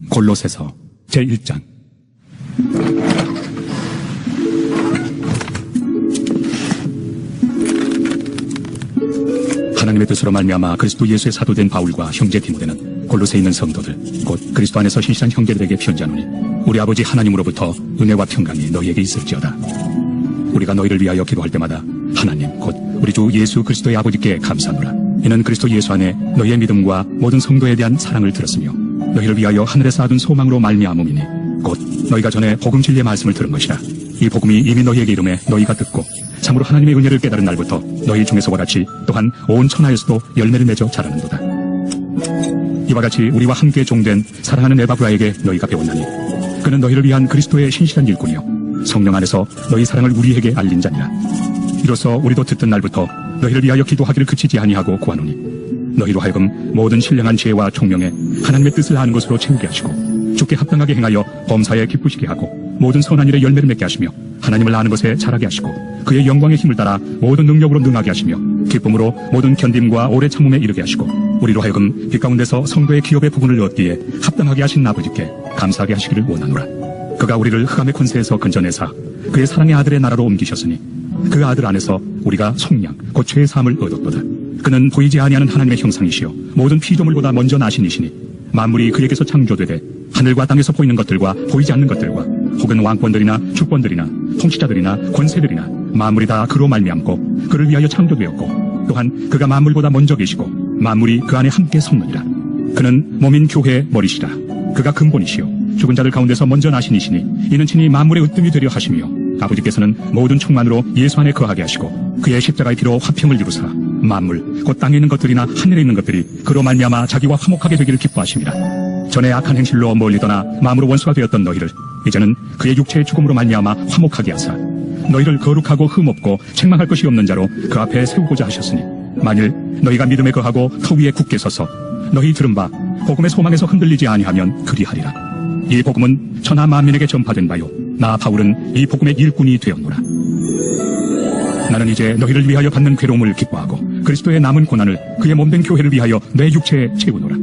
골로새서 제1장. 하나님의 뜻으로 말미암아 그리스도 예수의 사도된 바울과 형제 디모데는 골로새에 있는 성도들 곧 그리스도 안에서 신실한 형제들에게 편지하노니 우리 아버지 하나님으로부터 은혜와 평강이 너희에게 있을지어다. 우리가 너희를 위하여 기도할 때마다 하나님 곧 우리 주 예수 그리스도의 아버지께 감사하노라. 이는 그리스도 예수 안에 너희의 믿음과 모든 성도에 대한 사랑을 들었으며 너희를 위하여 하늘에 쌓아둔 소망으로 말미암음이니 곧 너희가 전에 복음 진리의 말씀을 들은 것이라. 이 복음이 이미 너희에게 이름에 너희가 듣고 참으로 하나님의 은혜를 깨달은 날부터 너희 중에서와 같이 또한 온 천하에서도 열매를 맺어 자라는도다. 이와 같이 우리와 함께 종된 사랑하는 에바브라에게 너희가 배웠나니 그는 너희를 위한 그리스도의 신실한 일꾼이요 성령 안에서 너희 사랑을 우리에게 알린 자니라. 이로써 우리도 듣던 날부터 너희를 위하여 기도하기를 그치지 아니하고 구하노니 너희로 하여금 모든 신령한 지혜와 총명에 하나님의 뜻을 아는 것으로 채우게 하시고 주께 합당하게 행하여 범사에 기쁘시게 하고 모든 선한 일에 열매를 맺게 하시며 하나님을 아는 것에 자라게 하시고 그의 영광의 힘을 따라 모든 능력으로 능하게 하시며 기쁨으로 모든 견딤과 오래 참음에 이르게 하시고 우리로 하여금 빛 가운데서 성도의 기업의 부분을 얻기에 합당하게 하신 아버지께 감사하게 하시기를 원하노라. 그가 우리를 흑암의 권세에서 건져내사 그의 사랑의 아들의 나라로 옮기셨으니 그 아들 안에서 우리가 속량 곧 죄의 사함을 얻었도다. 그는 보이지 아니하는 하나님의 형상이시요 모든 피조물보다 먼저 나신 이시니 만물이 그에게서 창조되되 하늘과 땅에서 보이는 것들과 보이지 않는 것들과 혹은 왕권들이나 주권들이나 통치자들이나 권세들이나 만물이 다 그로 말미암고 그를 위하여 창조되었고 또한 그가 만물보다 먼저 계시고 만물이 그 안에 함께 섰느니라. 그는 몸인 교회의 머리시라. 그가 근본이시요 죽은 자들 가운데서 먼저 나신 이시니 이는 친히 만물의 으뜸이 되려 하시며 아버지께서는 모든 충만으로 예수 안에 거하게 하시고 그의 십자가의 피로 화평을 이루사 만물 곧 땅에 있는 것들이나 하늘에 있는 것들이 그로 말미암아 자기와 화목하게 되기를 기뻐하심이라. 전에 악한 행실로 멀리 떠나 마음으로 원수가 되었던 너희를 이제는 그의 육체의 죽음으로 말미암아 화목하게 하사 너희를 거룩하고 흠없고 책망할 것이 없는 자로 그 앞에 세우고자 하셨으니 만일 너희가 믿음에 거하고 터 위에 굳게 서서 너희 들은 바 복음의 소망에서 흔들리지 아니하면 그리하리라. 이 복음은 천하 만민에게 전파된 바요 나 바울은 이 복음의 일꾼이 되었노라. 나는 이제 너희를 위하여 받는 괴로움을 기뻐하고 그리스도의 남은 고난을 그의 몸된 교회를 위하여 내 육체에 채우노라.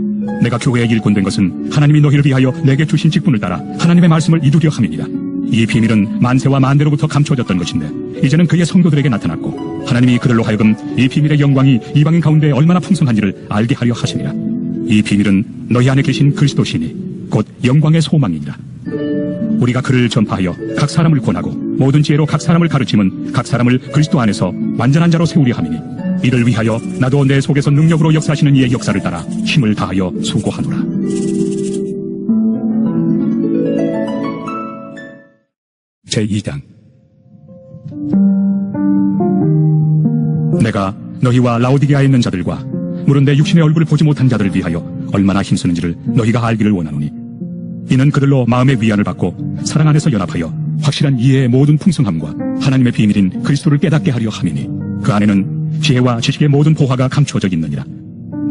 내가 교회의 일꾼 된 것은 하나님이 너희를 위하여 내게 주신 직분을 따라 하나님의 말씀을 이루려 함이니라. 이 비밀은 만세와 만대로부터 감춰졌던 것인데 이제는 그의 성도들에게 나타났고 하나님이 그들로 하여금 이 비밀의 영광이 이방인 가운데 얼마나 풍성한지를 알게 하려 하심이라. 이 비밀은 너희 안에 계신 그리스도시니 곧 영광의 소망이니라. 우리가 그를 전파하여 각 사람을 권하고 모든 지혜로 각 사람을 가르침은 각 사람을 그리스도 안에서 완전한 자로 세우려 함이니 이를 위하여 나도 내 속에서 능력으로 역사하시는 이의 역사를 따라 힘을 다하여 수고하노라. 제2장. 내가 너희와 라오디게아에 있는 자들과 물은 내 육신의 얼굴을 보지 못한 자들을 위하여 얼마나 힘쓰는지를 너희가 알기를 원하노니 이는 그들로 마음의 위안을 받고 사랑 안에서 연합하여 확실한 이해의 모든 풍성함과 하나님의 비밀인 그리스도를 깨닫게 하려 함이니 그 안에는 지혜와 지식의 모든 보화가 감추어져 있느니라.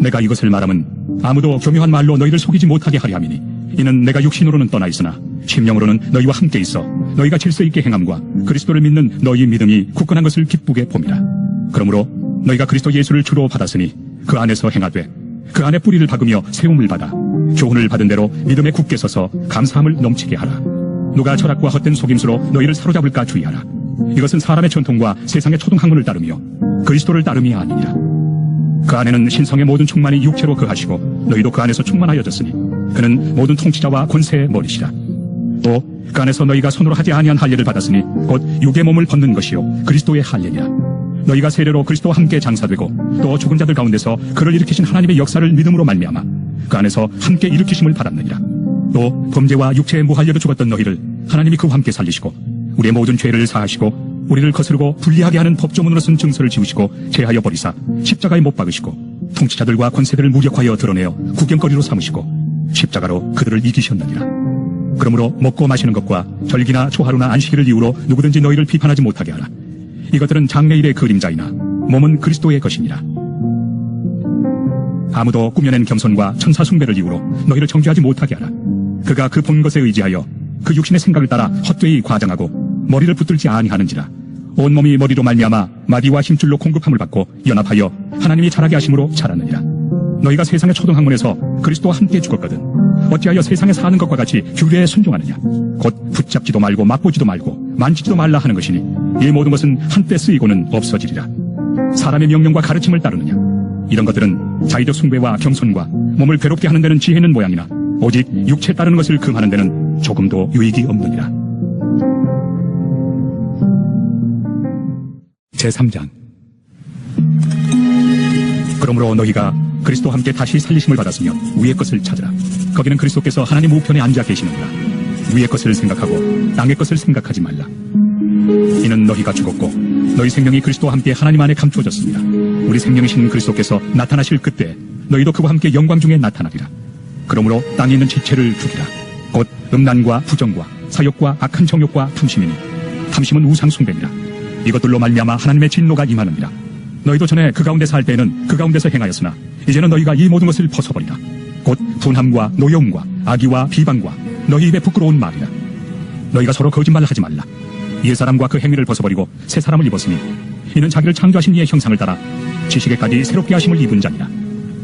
내가 이것을 말함은 아무도 교묘한 말로 너희를 속이지 못하게 하려 함이니 이는 내가 육신으로는 떠나 있으나 심령으로는 너희와 함께 있어 너희가 질서 있게 행함과 그리스도를 믿는 너희 믿음이 굳건한 것을 기쁘게 봄이라. 그러므로 너희가 그리스도 예수를 주로 받았으니 그 안에서 행하되 그 안에 뿌리를 박으며 세움을 받아 교훈을 받은 대로 믿음에 굳게 서서 감사함을 넘치게 하라. 누가 철학과 헛된 속임수로 너희를 사로잡을까 주의하라. 이것은 사람의 전통과 세상의 초등학문을 따르며 그리스도를 따름이 아니니라. 그 안에는 신성의 모든 충만이 육체로 거하시고 너희도 그 안에서 충만하여졌으니 그는 모든 통치자와 권세의 머리시라. 또 그 안에서 너희가 손으로 하지 아니한 할례를 받았으니 곧 육의 몸을 벗는 것이요 그리스도의 할례니라. 너희가 세례로 그리스도와 함께 장사되고 또 죽은 자들 가운데서 그를 일으키신 하나님의 역사를 믿음으로 말미암아 그 안에서 함께 일으키심을 받았느니라. 또 범죄와 육체의 무할례로 죽었던 너희를 하나님이 그와 함께 살리시고 우리의 모든 죄를 사하시고 우리를 거스르고 불리하게 하는 법조문으로 쓴 증서를 지우시고 제하여 버리사 십자가에 못 박으시고 통치자들과 권세들을 무력하여 드러내어 구경거리로 삼으시고 십자가로 그들을 이기셨느니라. 그러므로 먹고 마시는 것과 절기나 초하루나 안식일을 이유로 누구든지 너희를 비판하지 못하게 하라. 이것들은 장래일의 그림자이나 몸은 그리스도의 것이니라. 아무도 꾸며낸 겸손과 천사 숭배를 이유로 너희를 정죄하지 못하게 하라. 그가 그 본 것에 의지하여 그 육신의 생각을 따라 헛되이 과장하고 머리를 붙들지 아니하는지라. 온몸이 머리로 말미암아 마디와 힘줄로 공급함을 받고 연합하여 하나님이 자라게 하심으로 자랐느니라. 너희가 세상의 초등학문에서 그리스도와 함께 죽었거든. 어찌하여 세상에 사는 것과 같이 규례에 순종하느냐. 곧 붙잡지도 말고 맛보지도 말고 만지지도 말라 하는 것이니 이 모든 것은 한때 쓰이고는 없어지리라. 사람의 명령과 가르침을 따르느냐. 이런 것들은 자의적 숭배와 겸손과 몸을 괴롭게 하는 데는 지혜는 모양이나 오직 육체 따르는 것을 금하는 데는 조금도 유익이 없느니라. 제3장. 그러므로 너희가 그리스도와 함께 다시 살리심을 받았으며 위의 것을 찾으라. 거기는 그리스도께서 하나님 우편에 앉아 계시느니라. 위의 것을 생각하고 땅의 것을 생각하지 말라. 이는 너희가 죽었고 너희 생명이 그리스도와 함께 하나님 안에 감추어졌습니다. 우리 생명이신 그리스도께서 나타나실 그때 너희도 그와 함께 영광 중에 나타나리라. 그러므로 땅에 있는 지체를 죽이라. 곧 음란과 부정과 사욕과 악한 정욕과 탐심이니 탐심은 우상 숭배니라. 이것들로 말미암아 하나님의 진노가 임하느니라. 너희도 전에 그 가운데 살 때에는 그 가운데서 행하였으나 이제는 너희가 이 모든 것을 벗어버리라. 곧 분함과 노여움과 악의와 비방과 너희 입에 부끄러운 말이라. 너희가 서로 거짓말을 하지 말라. 옛사람과 그 행위를 벗어버리고 새 사람을 입었으니 이는 자기를 창조하신 이의 형상을 따라 지식에까지 새롭게 하심을 입은 자니라.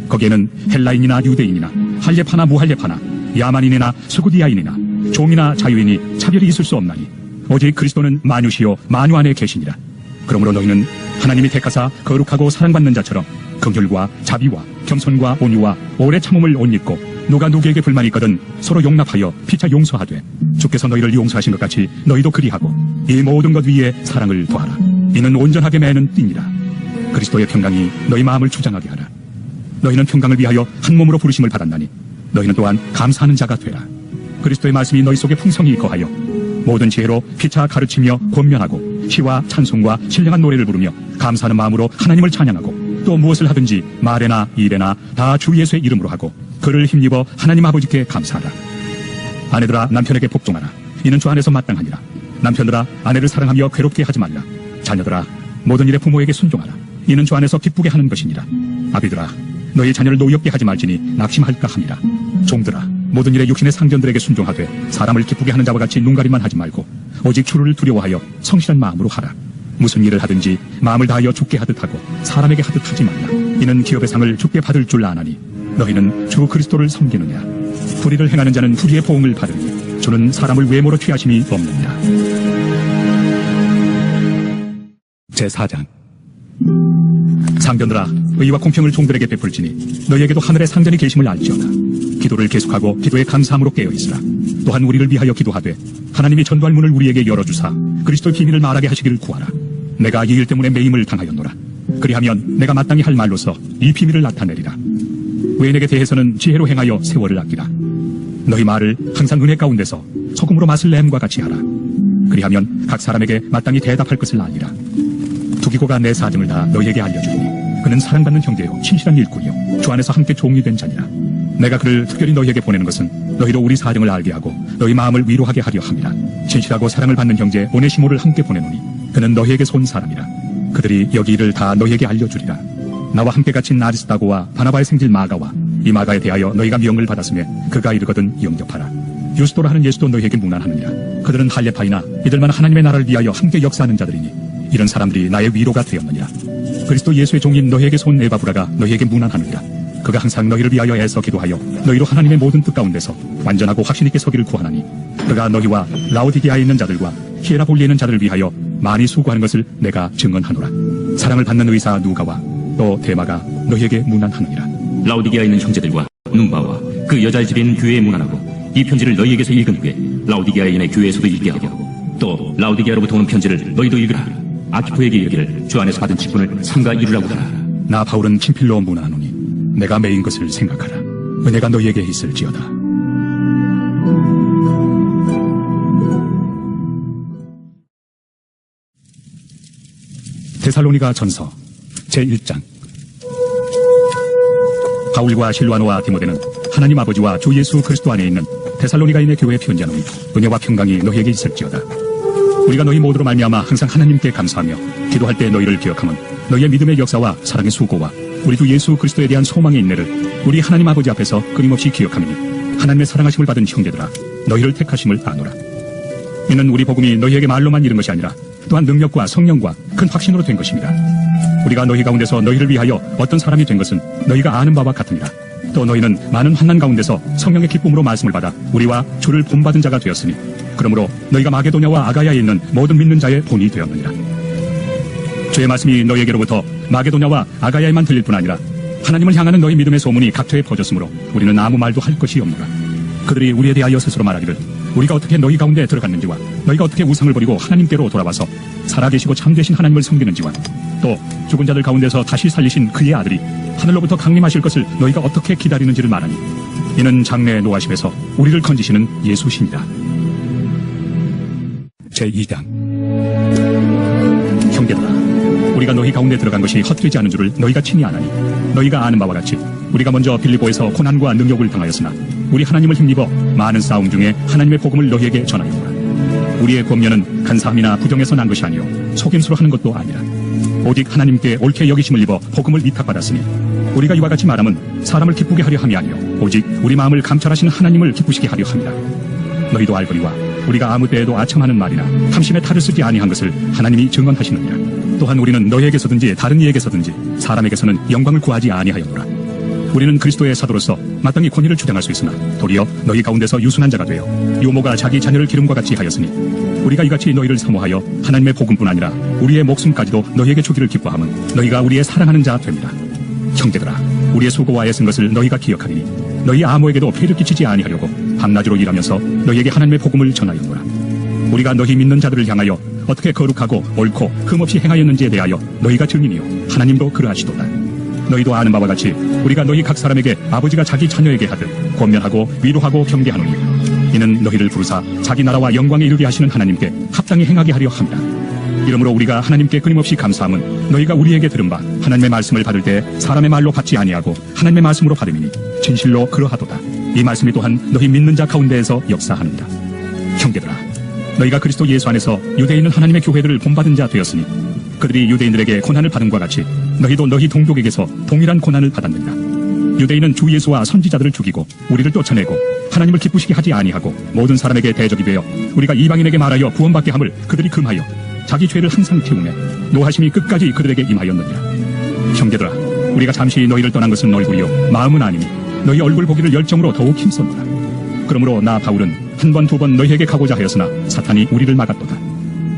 거기에는 헬라인이나 유대인이나 할례파나 무할례파나 야만인이나 스구디아인이나 종이나 자유인이 차별이 있을 수 없나니 오직 그리스도는 만유시요 만유 안에 계시니라. 그러므로 너희는 하나님이 택하사 거룩하고 사랑받는 자처럼 긍휼과 자비와 겸손과 온유와 오래 참음을 옷 입고 누가 누구에게 불만이 있거든 서로 용납하여 피차 용서하되 주께서 너희를 용서하신 것 같이 너희도 그리하고 이 모든 것 위에 사랑을 더하라. 이는 온전하게 매는 띠니라. 그리스도의 평강이 너희 마음을 주장하게 하라. 너희는 평강을 위하여 한 몸으로 부르심을 받았나니 너희는 또한 감사하는 자가 되라. 그리스도의 말씀이 너희 속에 풍성히 거하여 모든 지혜로 피차 가르치며 권면하고 시와 찬송과 신령한 노래를 부르며 감사하는 마음으로 하나님을 찬양하고 또 무엇을 하든지 말에나 일에나 다 주 예수의 이름으로 하고 그를 힘입어 하나님 아버지께 감사하라. 아내들아 남편에게 복종하라. 이는 주 안에서 마땅하니라. 남편들아 아내를 사랑하며 괴롭게 하지 말라. 자녀들아 모든 일에 부모에게 순종하라. 이는 주 안에서 기쁘게 하는 것이니라. 아비들아 너희 자녀를 노엽게 하지 말지니 낙심할까 함이라. 종들아 모든 일에 육신의 상전들에게 순종하되 사람을 기쁘게 하는 자와 같이 눈가림만 하지 말고 오직 주를 두려워하여 성실한 마음으로 하라. 무슨 일을 하든지 마음을 다하여 주께 하듯 하고 사람에게 하듯 하지 말라. 이는 기업의 상을 주께 받을 줄 아나니 너희는 주 그리스도를 섬기느냐. 불의를 행하는 자는 불의의 보응을 받으니 주는 사람을 외모로 취하심이 없느니라. 제4장. 상전들아 의와 공평을 종들에게 베풀지니 너희에게도 하늘의 상전이 계심을 알지어다. 기도를 계속하고 기도에 감사함으로 깨어있으라. 또한 우리를 위하여 기도하되 하나님이 전도할 문을 우리에게 열어주사 그리스도의 비밀을 말하게 하시기를 구하라. 내가 이 일 때문에 매임을 당하였노라. 그리하면 내가 마땅히 할 말로서 이 비밀을 나타내리라. 외인에게 대해서는 지혜로 행하여 세월을 아끼라. 너희 말을 항상 은혜 가운데서 소금으로 맛을 내음과 같이 하라. 그리하면 각 사람에게 마땅히 대답할 것을 알리라. 두기고가 내 사정을 다 너희에게 알려주리니 그는 사랑받는 형제요 신실한 일꾼이요 주 안에서 함께 종이 된 자니라. 내가 그를 특별히 너희에게 보내는 것은 너희로 우리 사정을 알게 하고 너희 마음을 위로하게 하려 함이라. 신실하고 사랑을 받는 형제 오네시모를 함께 보내노니 그는 너희에게 온 사람이라. 그들이 여기 일을 다 너희에게 알려주리라. 나와 함께 갇힌 아리스다고와 바나바의 생질 마가와 이 마가에 대하여 너희가 명을 받았으며 그가 이르거든 영접하라. 유스도라 하는 예수도 너희에게 문안하느니라. 그들은 할례파이나 이들만 하나님의 나라를 위하여 함께 역사하는 자들이니 이런 사람들이 나의 위로가 되었느니라. 그리스도 예수의 종인 너희에게 온 에바브라가 너희에게 문안하느니라. 그가 항상 너희를 위하여 애써 기도하여 너희로 하나님의 모든 뜻 가운데서 완전하고 확신 있게 서기를 구하나니 그가 너희와 라오디게아에 있는 자들과 히에라볼리에 있는 자들을 위하여 많이 수고하는 것을 내가 증언하노라. 사랑을 받는 의사 누가와 또 데마가 너희에게 문안하느니라. 라오디게아에 있는 형제들과 눈바와 그 여자의 집에 있는 교회에 문안하고 이 편지를 너희에게서 읽은 후에 라오디게아에 있는 교회에서도 읽게 하고 또 라오디게아로부터 오는 편지를 너희도 읽으라. 아키포에게 이르기를 주 안에서 받은 직분을 삼가 이루라고 하라. 나 바울은 친필로 문안하노니 내가 매인 것을 생각하라. 은혜가 너희에게 있을지어다. 데살로니가 전서 제1장. 바울과 실와노와 디모데는 하나님 아버지와 주 예수 그리스도 안에 있는 데살로니가인의 교회에 편지하노니 은혜와 평강이 너희에게 있을지어다. 우리가 너희 모두로 말미암아 항상 하나님께 감사하며 기도할 때 너희를 기억하면 너희의 믿음의 역사와 사랑의 수고와 우리 주 예수 그리스도에 대한 소망의 인내를 우리 하나님 아버지 앞에서 끊임없이 기억하미니 하나님의 사랑하심을 받은 형제들아 너희를 택하심을 아노라. 이는 우리 복음이 너희에게 말로만 이른 것이 아니라 또한 능력과 성령과 큰 확신으로 된 것입니다. 우리가 너희 가운데서 너희를 위하여 어떤 사람이 된 것은 너희가 아는 바와 같으니라. 또 너희는 많은 환난 가운데서 성령의 기쁨으로 말씀을 받아 우리와 주를 본받은 자가 되었으니 그러므로 너희가 마게도냐와 아가야에 있는 모든 믿는 자의 본이 되었느니라. 주의 말씀이 너희에게로부터 마게도냐와 아가야에만 들릴 뿐 아니라 하나님을 향하는 너희 믿음의 소문이 각처에 퍼졌으므로 우리는 아무 말도 할 것이 없노라. 그들이 우리에 대하여 스스로 말하기를 우리가 어떻게 너희 가운데 들어갔는지와 너희가 어떻게 우상을 버리고 하나님께로 돌아와서 살아계시고 참되신 하나님을 섬기는지와 또 죽은 자들 가운데서 다시 살리신 그의 아들이 하늘로부터 강림하실 것을 너희가 어떻게 기다리는지를 말하니 이는 장래의 노하심에서 우리를 건지시는 예수시니라. 제2장. 형제들아, 우리가 너희 가운데 들어간 것이 헛되지 않은 줄을 너희가 친히 아나니 너희가 아는 바와 같이 우리가 먼저 빌립보에서 고난과 능욕을 당하였으나 우리 하나님을 힘입어 많은 싸움 중에 하나님의 복음을 너희에게 전하였노라. 우리의 권면은 간사함이나 부정에서 난 것이 아니요 속임수로 하는 것도 아니라 오직 하나님께 옳게 여기심을 입어 복음을 위탁받았으니 우리가 이와 같이 말함은 사람을 기쁘게 하려 함이 아니요 오직 우리 마음을 감찰하시는 하나님을 기쁘시게 하려 함이라. 너희도 알거니와 우리가 아무 때에도 아첨하는 말이나 탐심의 탈을 쓰지 아니한 것을 하나님이 증언하시느니라. 또한 우리는 너희에게서든지 다른 이에게서든지 사람에게서는 영광을 구하지 아니하였노라. 우리는 그리스도의 사도로서 마땅히 권위를 주장할 수 있으나 도리어 너희 가운데서 유순한 자가 되어 유모가 자기 자녀를 기름과 같이 하였으니 우리가 이같이 너희를 사모하여 하나님의 복음뿐 아니라 우리의 목숨까지도 너희에게 주기를 기뻐함은 너희가 우리의 사랑하는 자 됩니다. 형제들아, 우리의 수고와 애쓴 것을 너희가 기억하리니 너희 아무에게도 폐를 끼치지 아니하려고 밤낮으로 일하면서 너희에게 하나님의 복음을 전하였노라. 우리가 너희 믿는 자들을 향하여 어떻게 거룩하고 옳고 흠없이 행하였는지에 대하여 너희가 증인이요 하나님도 그러하시도다. 너희도 아는 바와 같이 우리가 너희 각 사람에게 아버지가 자기 자녀에게 하듯 권면하고 위로하고 경계하노니 이는 너희를 부르사 자기 나라와 영광에 이르게 하시는 하나님께 합당히 행하게 하려 함이라. 이러므로 우리가 하나님께 끊임없이 감사함은 너희가 우리에게 들은 바 하나님의 말씀을 받을 때 사람의 말로 받지 아니하고 하나님의 말씀으로 받음이니 진실로 그러하도다. 이 말씀이 또한 너희 믿는 자 가운데에서 역사하느니라. 형제들아, 너희가 그리스도 예수 안에서 유대인은 하나님의 교회들을 본받은 자 되었으니 그들이 유대인들에게 고난을 받은과 같이 너희도 너희 동족에게서 동일한 고난을 받았느니라. 유대인은 주 예수와 선지자들을 죽이고 우리를 쫓아내고 하나님을 기쁘시게 하지 아니하고 모든 사람에게 대적이 되어 우리가 이방인에게 말하여 구원받게 함을 그들이 금하여 자기 죄를 항상 태우며 노하심이 끝까지 그들에게 임하였느니라. 형제들아, 우리가 잠시 너희를 떠난 것은 얼굴이요 마음은 아니니 너희 얼굴 보기를 열정으로 더욱 힘썼노라. 그러므로 나 바울은 한 번 두 번 너희에게 가고자 하였으나 사탄이 우리를 막았도다.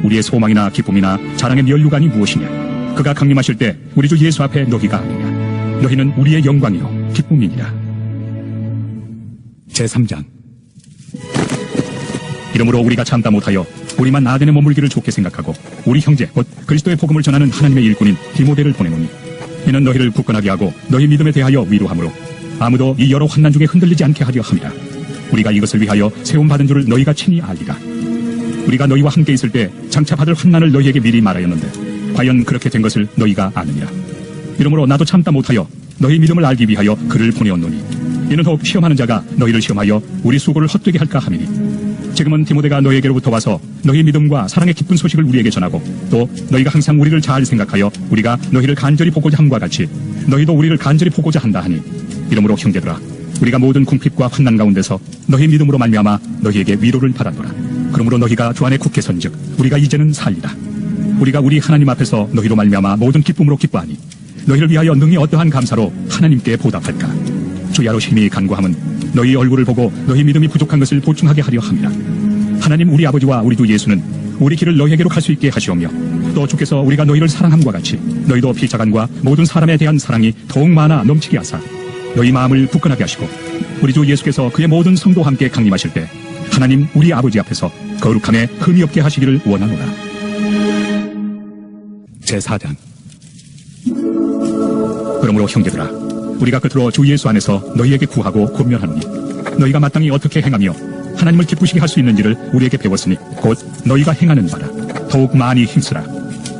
우리의 소망이나 기쁨이나 자랑의 면류관이 무엇이냐? 그가 강림하실 때 우리 주 예수 앞에 너희가 아니냐? 너희는 우리의 영광이요 기쁨이니라. 제3장. 이러므로 우리가 참다 못하여 우리만 아덴에 머물기를 좋게 생각하고 우리 형제 곧 그리스도의 복음을 전하는 하나님의 일꾼인 디모데를 보내노니 이는 너희를 굳건하게 하고 너희 믿음에 대하여 위로하므로 아무도 이 여러 환난 중에 흔들리지 않게 하려 함이라. 우리가 이것을 위하여 세움받은 줄을 너희가 친히 알리라. 우리가 너희와 함께 있을 때 장차 받을 환난을 너희에게 미리 말하였는데 과연 그렇게 된 것을 너희가 아느니라. 이러므로 나도 참다 못하여 너희 믿음을 알기 위하여 그를 보내었노니 이는 혹 시험하는 자가 너희를 시험하여 우리 수고를 헛되게 할까 함이니 지금은 디모데가 너희에게로부터 와서 너희 믿음과 사랑의 기쁜 소식을 우리에게 전하고 또 너희가 항상 우리를 잘 생각하여 우리가 너희를 간절히 보고자 함과 같이 너희도 우리를 간절히 보고자 한다 하니 이러므로 형제들아, 우리가 모든 궁핍과 환난 가운데서 너희 믿음으로 말미암아 너희에게 위로를 받았노라. 그러므로 너희가 주 안에 굳게 선즉 우리가 이제는 살리라. 우리가 우리 하나님 앞에서 너희로 말미암아 모든 기쁨으로 기뻐하니 너희를 위하여 능히 어떠한 감사로 하나님께 보답할까? 주야로 심히 간구함은 너희 얼굴을 보고 너희 믿음이 부족한 것을 보충하게 하려 함이라. 하나님 우리 아버지와 우리 주 예수는 우리 길을 너희에게로 갈 수 있게 하시오며 또 주께서 우리가 너희를 사랑함과 같이 너희도 피차간과 모든 사람에 대한 사랑이 더욱 많아 넘치게 하사 너희 마음을 굳건하게 하시고 우리 주 예수께서 그의 모든 성도와 함께 강림하실 때 하나님 우리 아버지 앞에서 거룩함에 흠이 없게 하시기를 원하노라. 제4장. 그러므로 형제들아, 우리가 끝으로 주 예수 안에서 너희에게 구하고 권면하노니 너희가 마땅히 어떻게 행하며 하나님을 기쁘시게 할 수 있는지를 우리에게 배웠으니 곧 너희가 행하는 바라. 더욱 많이 힘쓰라.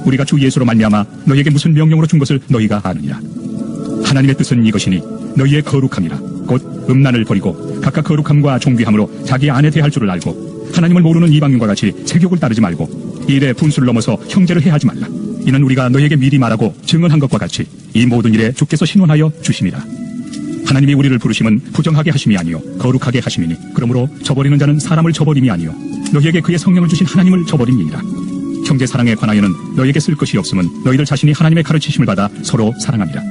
우리가 주 예수로 말미암아 너희에게 무슨 명령으로 준 것을 너희가 아느니라. 하나님의 뜻은 이것이니 너희의 거룩함이라. 곧 음란을 버리고 각각 거룩함과 존귀함으로 자기 안에 대할 줄을 알고 하나님을 모르는 이방인과 같이 세욕을 따르지 말고 이 일에 분수를 넘어서 형제를 해하지 말라. 이는 우리가 너희에게 미리 말하고 증언한 것과 같이 이 모든 일에 주께서 신원하여 주심이라. 하나님이 우리를 부르심은 부정하게 하심이 아니요 거룩하게 하심이니 그러므로 저버리는 자는 사람을 저버림이 아니요 너희에게 그의 성령을 주신 하나님을 저버림이니라. 형제 사랑에 관하여는 너희에게 쓸 것이 없음은 너희들 자신이 하나님의 가르치심을 받아 서로 사랑함이라.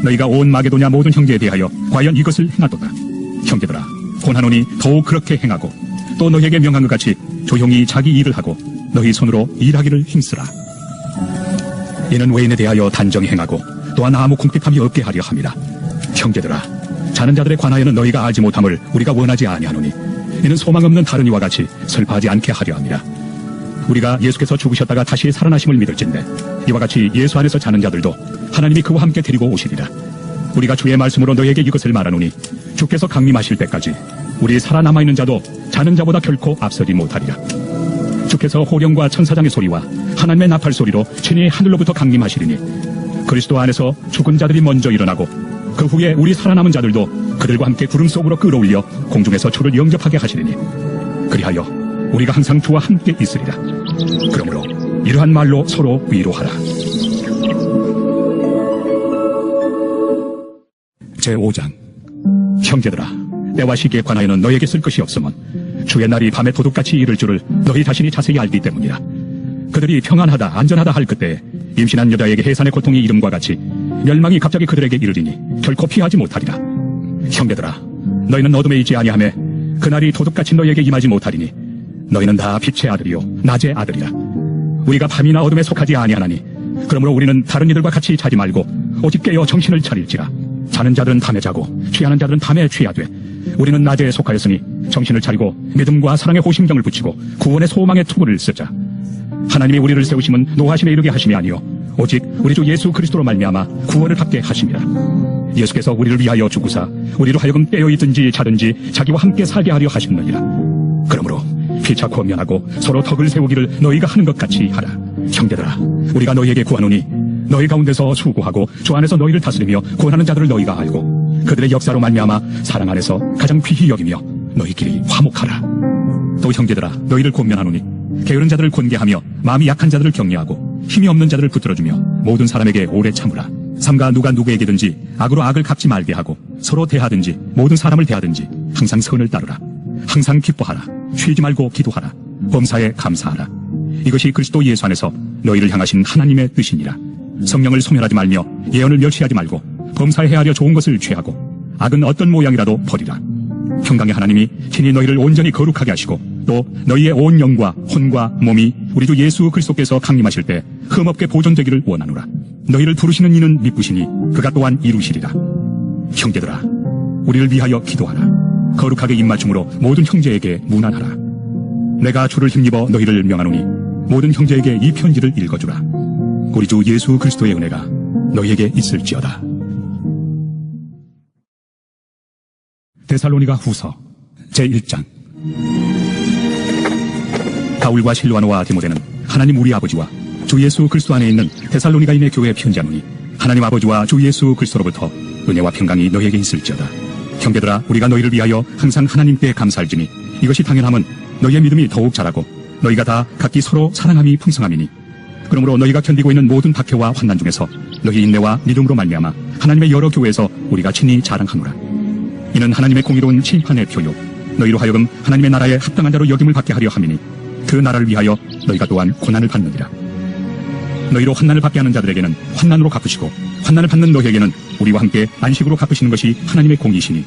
너희가 온 마게도냐 모든 형제에 대하여 과연 이것을 행하도다. 형제들아, 권하노니 더욱 그렇게 행하고 또 너희에게 명한 것 같이 조용히 자기 일을 하고 너희 손으로 일하기를 힘쓰라. 이는 외인에 대하여 단정히 행하고 또한 아무 궁핍함이 없게 하려 함이라. 형제들아, 자는 자들에 관하여는 너희가 알지 못함을 우리가 원하지 아니하노니 이는 소망 없는 다른 이와 같이 슬퍼하지 않게 하려 함이라. 우리가 예수께서 죽으셨다가 다시 살아나심을 믿을진대 이와 같이 예수 안에서 자는 자들도 하나님이 그와 함께 데리고 오시리라. 우리가 주의 말씀으로 너희에게 이것을 말하노니 주께서 강림하실 때까지 우리 살아남아있는 자도 자는 자보다 결코 앞서지 못하리라. 주께서 호령과 천사장의 소리와 하나님의 나팔 소리로 친히 하늘로부터 강림하시리니 그리스도 안에서 죽은 자들이 먼저 일어나고 그 후에 우리 살아남은 자들도 그들과 함께 구름 속으로 끌어올려 공중에서 주를 영접하게 하시리니 그리하여 우리가 항상 주와 함께 있으리라. 그러므로 이러한 말로 서로 위로하라. 제5장. 형제들아, 때와 시기에 관하여는 너희에게 쓸 것이 없음은 주의 날이 밤에 도둑같이 이를 줄을 너희 자신이 자세히 알기 때문이라. 그들이 평안하다 안전하다 할 그때에 임신한 여자에게 해산의 고통이 이름과 같이 멸망이 갑자기 그들에게 이르리니 결코 피하지 못하리라. 형제들아, 너희는 어둠에 있지 아니하매 그날이 도둑같이 너희에게 임하지 못하리니 너희는 다 빛의 아들이요 낮의 아들이라. 우리가 밤이나 어둠에 속하지 아니하나니 그러므로 우리는 다른 이들과 같이 자지 말고 오직 깨어 정신을 차릴지라. 자는 자들은 밤에 자고 취하는 자들은 밤에 취하되 우리는 낮에 속하였으니 정신을 차리고 믿음과 사랑의 호심정을 붙이고 구원의 소망의 투구를 쓰자. 하나님이 우리를 세우심은 노하심에 이르게 하심이 아니요 오직 우리 주 예수 그리스도로 말미암아 구원을 받게 하심이라. 예수께서 우리를 위하여 죽으사 우리로 하여금 깨어있든지 자든지 자기와 함께 살게 하려 하셨느니라. 그러므로 피차고 면하고 서로 덕을 세우기를 너희가 하는 것 같이 하라. 형제들아, 우리가 너희에게 구하노니 너희 가운데서 수고하고 주 안에서 너희를 다스리며 구원하는 자들을 너희가 알고 그들의 역사로 말미암아 사랑 안에서 가장 귀히 여기며 너희끼리 화목하라. 또 형제들아, 너희를 권면하노니 게으른 자들을 권계하며 마음이 약한 자들을 격려하고 힘이 없는 자들을 붙들어주며 모든 사람에게 오래 참으라. 삼가 누가 누구에게든지 악으로 악을 갚지 말게 하고 서로 대하든지 모든 사람을 대하든지 항상 선을 따르라. 항상 기뻐하라. 쉬지 말고 기도하라. 범사에 감사하라. 이것이 그리스도 예수 안에서 너희를 향하신 하나님의 뜻이니라. 성령을 소멸하지 말며 예언을 멸시하지 말고 범사에 헤아려 좋은 것을 취하고 악은 어떤 모양이라도 버리라. 평강의 하나님이 친히 너희를 온전히 거룩하게 하시고 또 너희의 온 영과 혼과 몸이 우리 주 예수 그리스도께서 강림하실 때 흠없게 보존되기를 원하노라. 너희를 부르시는 이는 미쁘시니 그가 또한 이루시리라. 형제들아, 우리를 위하여 기도하라. 거룩하게 입맞춤으로 모든 형제에게 문안하라. 내가 주를 힘입어 너희를 명하노니 모든 형제에게 이 편지를 읽어주라. 우리 주 예수 그리스도의 은혜가 너희에게 있을지어다. 데살로니가 후서 제1장. 바울과 실로아노와 디모데는 하나님 우리 아버지와 주 예수 그리스도 안에 있는 데살로니가인의 교회에 편지하노니 하나님 아버지와 주 예수 그리스도로부터 은혜와 평강이 너희에게 있을지어다. 형제들아, 우리가 너희를 위하여 항상 하나님께 감사할지니 이것이 당연함은 너희의 믿음이 더욱 자라고 너희가 다 각기 서로 사랑함이 풍성함이니 그러므로 너희가 견디고 있는 모든 박해와 환난 중에서 너희 인내와 믿음으로 말미암아 하나님의 여러 교회에서 우리가 친히 자랑하노라. 이는 하나님의 공의로운 심판의 표요 너희로 하여금 하나님의 나라에 합당한 자로 여김을 받게 하려 함이니 그 나라를 위하여 너희가 또한 고난을 받느니라. 너희로 환난을 받게 하는 자들에게는 환난으로 갚으시고 환난을 받는 너희에게는 우리와 함께 안식으로 갚으시는 것이 하나님의 공이시니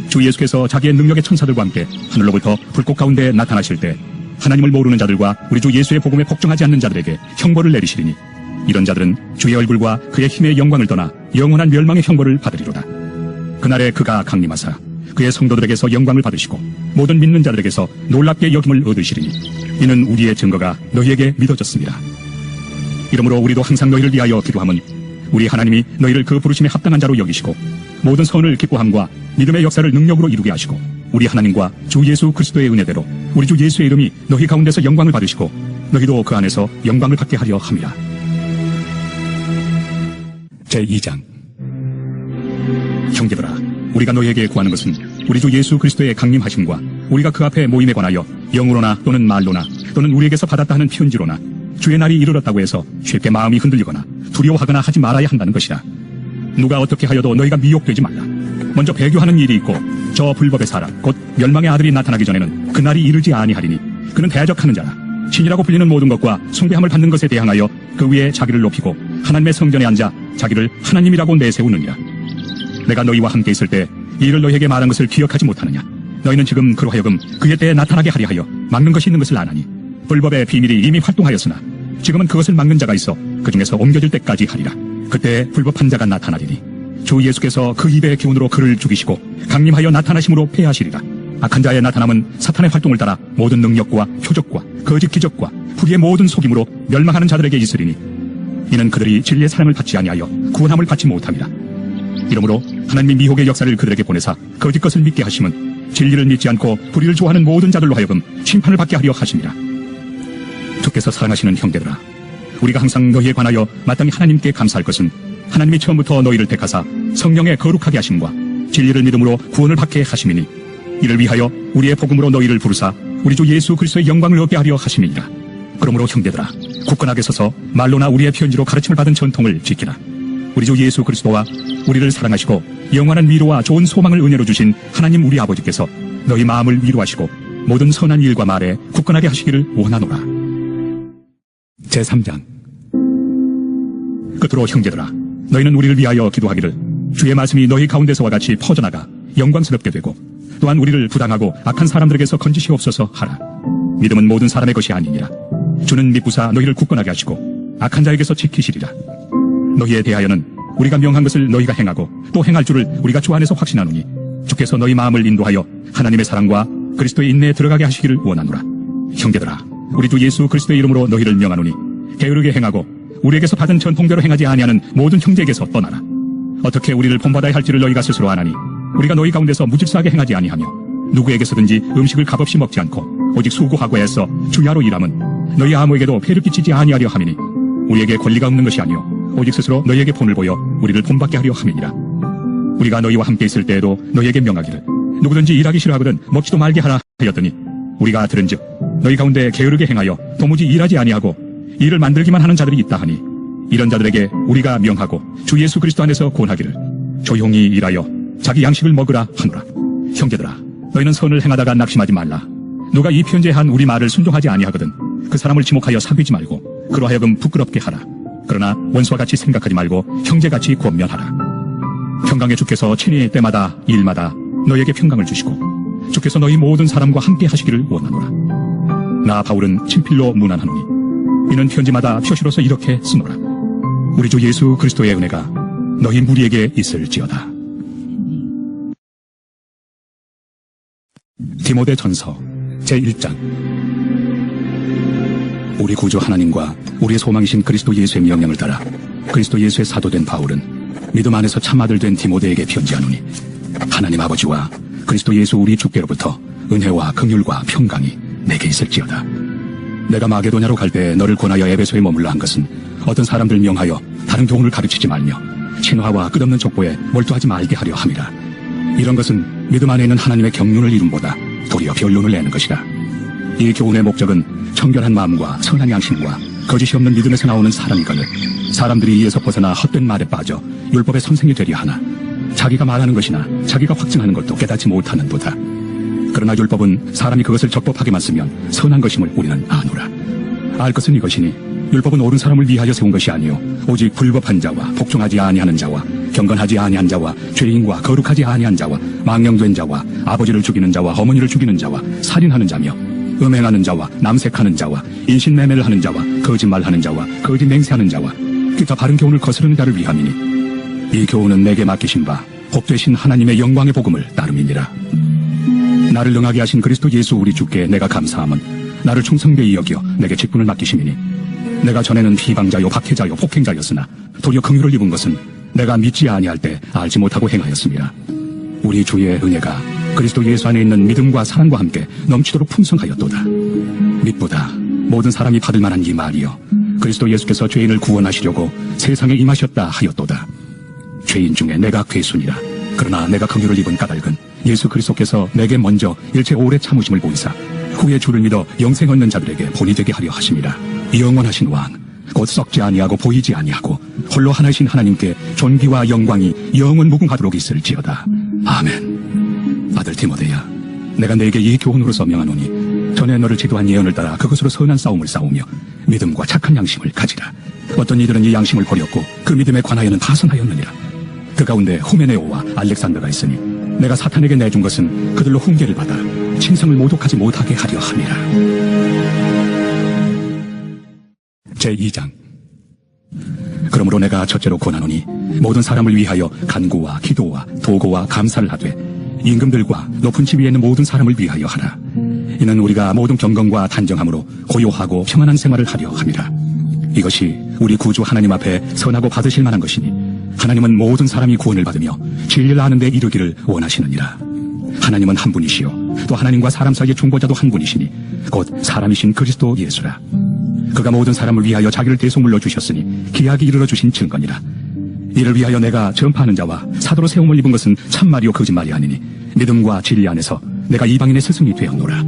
주 예수께서 자기의 능력의 천사들과 함께 하늘로부터 불꽃 가운데 나타나실 때 하나님을 모르는 자들과 우리 주 예수의 복음에 복종하지 않는 자들에게 형벌을 내리시리니 이런 자들은 주의 얼굴과 그의 힘의 영광을 떠나 영원한 멸망의 형벌을 받으리로다. 그날에 그가 강림하사 그의 성도들에게서 영광을 받으시고 모든 믿는 자들에게서 놀랍게 여김을 얻으시리니 이는 우리의 증거가 너희에게 믿어졌습니다. 이러므로 우리도 항상 너희를 위하여 기도함은 우리 하나님이 너희를 그 부르심에 합당한 자로 여기시고 모든 선을 기뻐함과 믿음의 역사를 능력으로 이루게 하시고 우리 하나님과 주 예수 그리스도의 은혜대로 우리 주 예수의 이름이 너희 가운데서 영광을 받으시고 너희도 그 안에서 영광을 받게 하려 함이라. 제2장. 형제들아, 우리가 너희에게 구하는 것은 우리 주 예수 그리스도의 강림하심과 우리가 그 앞에 모임에 관하여 영으로나 또는 말로나 또는 우리에게서 받았다 하는 편지로나 주의 날이 이르렀다고 해서 쉽게 마음이 흔들리거나 두려워하거나 하지 말아야 한다는 것이라. 누가 어떻게 하여도 너희가 미혹되지 말라. 먼저 배교하는 일이 있고 저 불법의 사람 곧 멸망의 아들이 나타나기 전에는 그날이 이르지 아니하리니 그는 대적하는 자라. 신이라고 불리는 모든 것과 숭배함을 받는 것에 대항하여 그 위에 자기를 높이고 하나님의 성전에 앉아 자기를 하나님이라고 내세우느니라. 내가 너희와 함께 있을 때 이 일을 너희에게 말한 것을 기억하지 못하느냐? 너희는 지금 그로 하여금 그의 때에 나타나게 하려 하여 막는 것이 있는 것을 아나니 불법의 비밀이 이미 활동하였으나 지금은 그것을 막는 자가 있어 그 중에서 옮겨질 때까지 하리라. 그때 불법한 자가 나타나리니 주 예수께서 그 입의 기운으로 그를 죽이시고 강림하여 나타나심으로 패하시리라. 악한 자의 나타남은 사탄의 활동을 따라 모든 능력과 표적과 거짓 기적과 불의의 모든 속임으로 멸망하는 자들에게 있으리니 이는 그들이 진리의 사랑을 받지 아니하여 구원함을 받지 못함이라. 이러므로 하나님이 미혹의 역사를 그들에게 보내사 거짓 것을 믿게 하심은 진리를 믿지 않고 불의를 좋아하는 모든 자들로 하여금 심판을 받게 하려 하심이라. 주께서 사랑하시는 형제들아, 우리가 항상 너희에 관하여 마땅히 하나님께 감사할 것은 하나님이 처음부터 너희를 택하사 성령의 거룩하게 하심과 진리를 믿음으로 구원을 받게 하심이니 이를 위하여 우리의 복음으로 너희를 부르사 우리 주 예수 그리스도의 영광을 얻게 하려 하심이니라. 그러므로 형제들아, 굳건하게 서서 말로나 우리의 편지로 가르침을 받은 전통을 지키라. 우리 주 예수 그리스도와 우리를 사랑하시고 영원한 위로와 좋은 소망을 은혜로 주신 하나님 우리 아버지께서 너희 마음을 위로하시고 모든 선한 일과 말에 굳건하게 하시기를 원하노라. 제3장. 끝으로 형제들아, 너희는 우리를 위하여 기도하기를 주의 말씀이 너희 가운데서와 같이 퍼져나가 영광스럽게 되고 또한 우리를 부당하고 악한 사람들에게서 건지시옵소서 하라. 믿음은 모든 사람의 것이 아니니라. 주는 믿부사 너희를 굳건하게 하시고 악한 자에게서 지키시리라. 너희에 대하여는 우리가 명한 것을 너희가 행하고 또 행할 줄을 우리가 주 안에서 확신하노니 주께서 너희 마음을 인도하여 하나님의 사랑과 그리스도의 인내에 들어가게 하시기를 원하노라. 형제들아, 우리 주 예수 그리스도의 이름으로 너희를 명하노니 게으르게 행하고 우리에게서 받은 전통대로 행하지 아니하는 모든 형제에게서 떠나라. 어떻게 우리를 본받아야 할지를 너희가 스스로 아나니 우리가 너희 가운데서 무질서하게 행하지 아니하며 누구에게서든지 음식을 값없이 먹지 않고 오직 수고하고 애써 주야로 일함은 너희 아무에게도 폐를 끼치지 아니하려 함이니 우리에게 권리가 없는 것이 아니요 오직 스스로 너희에게 본을 보여 우리를 본받게 하려 함이니라. 우리가 너희와 함께 있을 때에도 너희에게 명하기를 누구든지 일하기 싫어하거든 먹지도 말게 하라 하였더니 우리가 들은즉 너희 가운데 게으르게 행하여 도무지 일하지 아니하고 일을 만들기만 하는 자들이 있다 하니 이런 자들에게 우리가 명하고 주 예수 그리스도 안에서 권하기를 조용히 일하여 자기 양식을 먹으라 하노라. 형제들아, 너희는 선을 행하다가 낙심하지 말라. 누가 이 편지에 한 우리 말을 순종하지 아니하거든 그 사람을 지목하여 사귀지 말고 그로 하여금 부끄럽게 하라. 그러나 원수와 같이 생각하지 말고 형제같이 권면하라. 평강의 주께서 친히 때마다 일마다 너희에게 평강을 주시고 주께서 너희 모든 사람과 함께 하시기를 원하노라. 나 바울은 친필로 문안하노니 이는 편지마다 표시로서 이렇게 쓰노라. 우리 주 예수 그리스도의 은혜가 너희 무리에게 있을지어다. 디모데 전서 제1장. 우리 구주 하나님과 우리의 소망이신 그리스도 예수의 명령을 따라 그리스도 예수의 사도된 바울은 믿음 안에서 참아들 된 디모데에게 편지하노니 하나님 아버지와 그리스도 예수 우리 주께로부터 은혜와 긍휼과 평강이 내게 있을지어다. 내가 마게도냐로 갈 때 너를 권하여 에베소에 머물러 한 것은 어떤 사람들 명하여 다른 교훈을 가르치지 말며 신화와 끝없는 족보에 몰두하지 말게 하려 함이라. 이런 것은 믿음 안에 있는 하나님의 경륜을 이룸보다 도리어 변론을 내는 것이라. 이 교훈의 목적은 청결한 마음과 선한 양심과 거짓이 없는 믿음에서 나오는 사랑이거늘 사람들이 이에서 벗어나 헛된 말에 빠져 율법의 선생이 되려 하나 자기가 말하는 것이나 자기가 확증하는 것도 깨닫지 못하는도다. 그러나 율법은 사람이 그것을 적법하게만 쓰면 선한 것임을 우리는 아노라. 알 것은 이것이니 율법은 옳은 사람을 위하여 세운 것이 아니요 오직 불법한 자와 복종하지 아니하는 자와 경건하지 아니한 자와 죄인과 거룩하지 아니한 자와 망령된 자와 아버지를 죽이는 자와 어머니를 죽이는 자와 살인하는 자며 음행하는 자와 남색하는 자와 인신매매를 하는 자와 거짓말하는 자와 거짓 맹세하는 자와 기타 바른 교훈을 거스르는 자를 위함이니 이 교훈은 내게 맡기신 바 복되신 하나님의 영광의 복음을 따름이니라. 나를 능하게 하신 그리스도 예수 우리 주께 내가 감사함은 나를 충성되이 여겨 내게 직분을 맡기심이니 내가 전에는 비방자요 박해자요 폭행자였으나 도리어 긍휼을 입은 것은 내가 믿지 아니할 때 알지 못하고 행하였습니다. 우리 주의 은혜가 그리스도 예수 안에 있는 믿음과 사랑과 함께 넘치도록 풍성하였도다. 믿보다 모든 사람이 받을 만한 이 말이여 그리스도 예수께서 죄인을 구원하시려고 세상에 임하셨다 하였도다. 죄인 중에 내가 괴순이라. 그러나 내가 긍휼을 입은 까닭은 예수 그리스도께서 내게 먼저 일체 오래 참으심을 보이사 후에 주를 믿어 영생 얻는 자들에게 본이 되게 하려 하심이라. 영원하신 왕 곧 썩지 아니하고 보이지 아니하고 홀로 하나이신 하나님께 존귀와 영광이 영원 무궁하도록 있을지어다. 아멘. 아들 디모데야, 내가 네게 이 교훈으로서 명하노니 전에 너를 지도한 예언을 따라 그것으로 선한 싸움을 싸우며 믿음과 착한 양심을 가지라. 어떤 이들은 이 양심을 버렸고 그 믿음에 관하여는 파선하였느니라. 그 가운데 후메네오와 알렉산더가 있으니 내가 사탄에게 내준 것은 그들로 훈계를 받아 칭송을 모독하지 못하게 하려 함이라. 제2장. 그러므로 내가 첫째로 권하노니 모든 사람을 위하여 간구와 기도와 도고와 감사를 하되 임금들과 높은 지위에 있는 모든 사람을 위하여 하라. 이는 우리가 모든 경건과 단정함으로 고요하고 평안한 생활을 하려 함이라. 이것이 우리 구주 하나님 앞에 선하고 받으실 만한 것이니 하나님은 모든 사람이 구원을 받으며 진리를 아는 데 이르기를 원하시느니라. 하나님은 한 분이시요 또 하나님과 사람 사이의 중보자도 한 분이시니 곧 사람이신 그리스도 예수라. 그가 모든 사람을 위하여 자기를 대속물로 주셨으니 기약이 이르러 주신 증거니라. 이를 위하여 내가 전파하는 자와 사도로 세움을 입은 것은 참말이요 거짓말이 아니니 믿음과 진리 안에서 내가 이방인의 스승이 되었노라.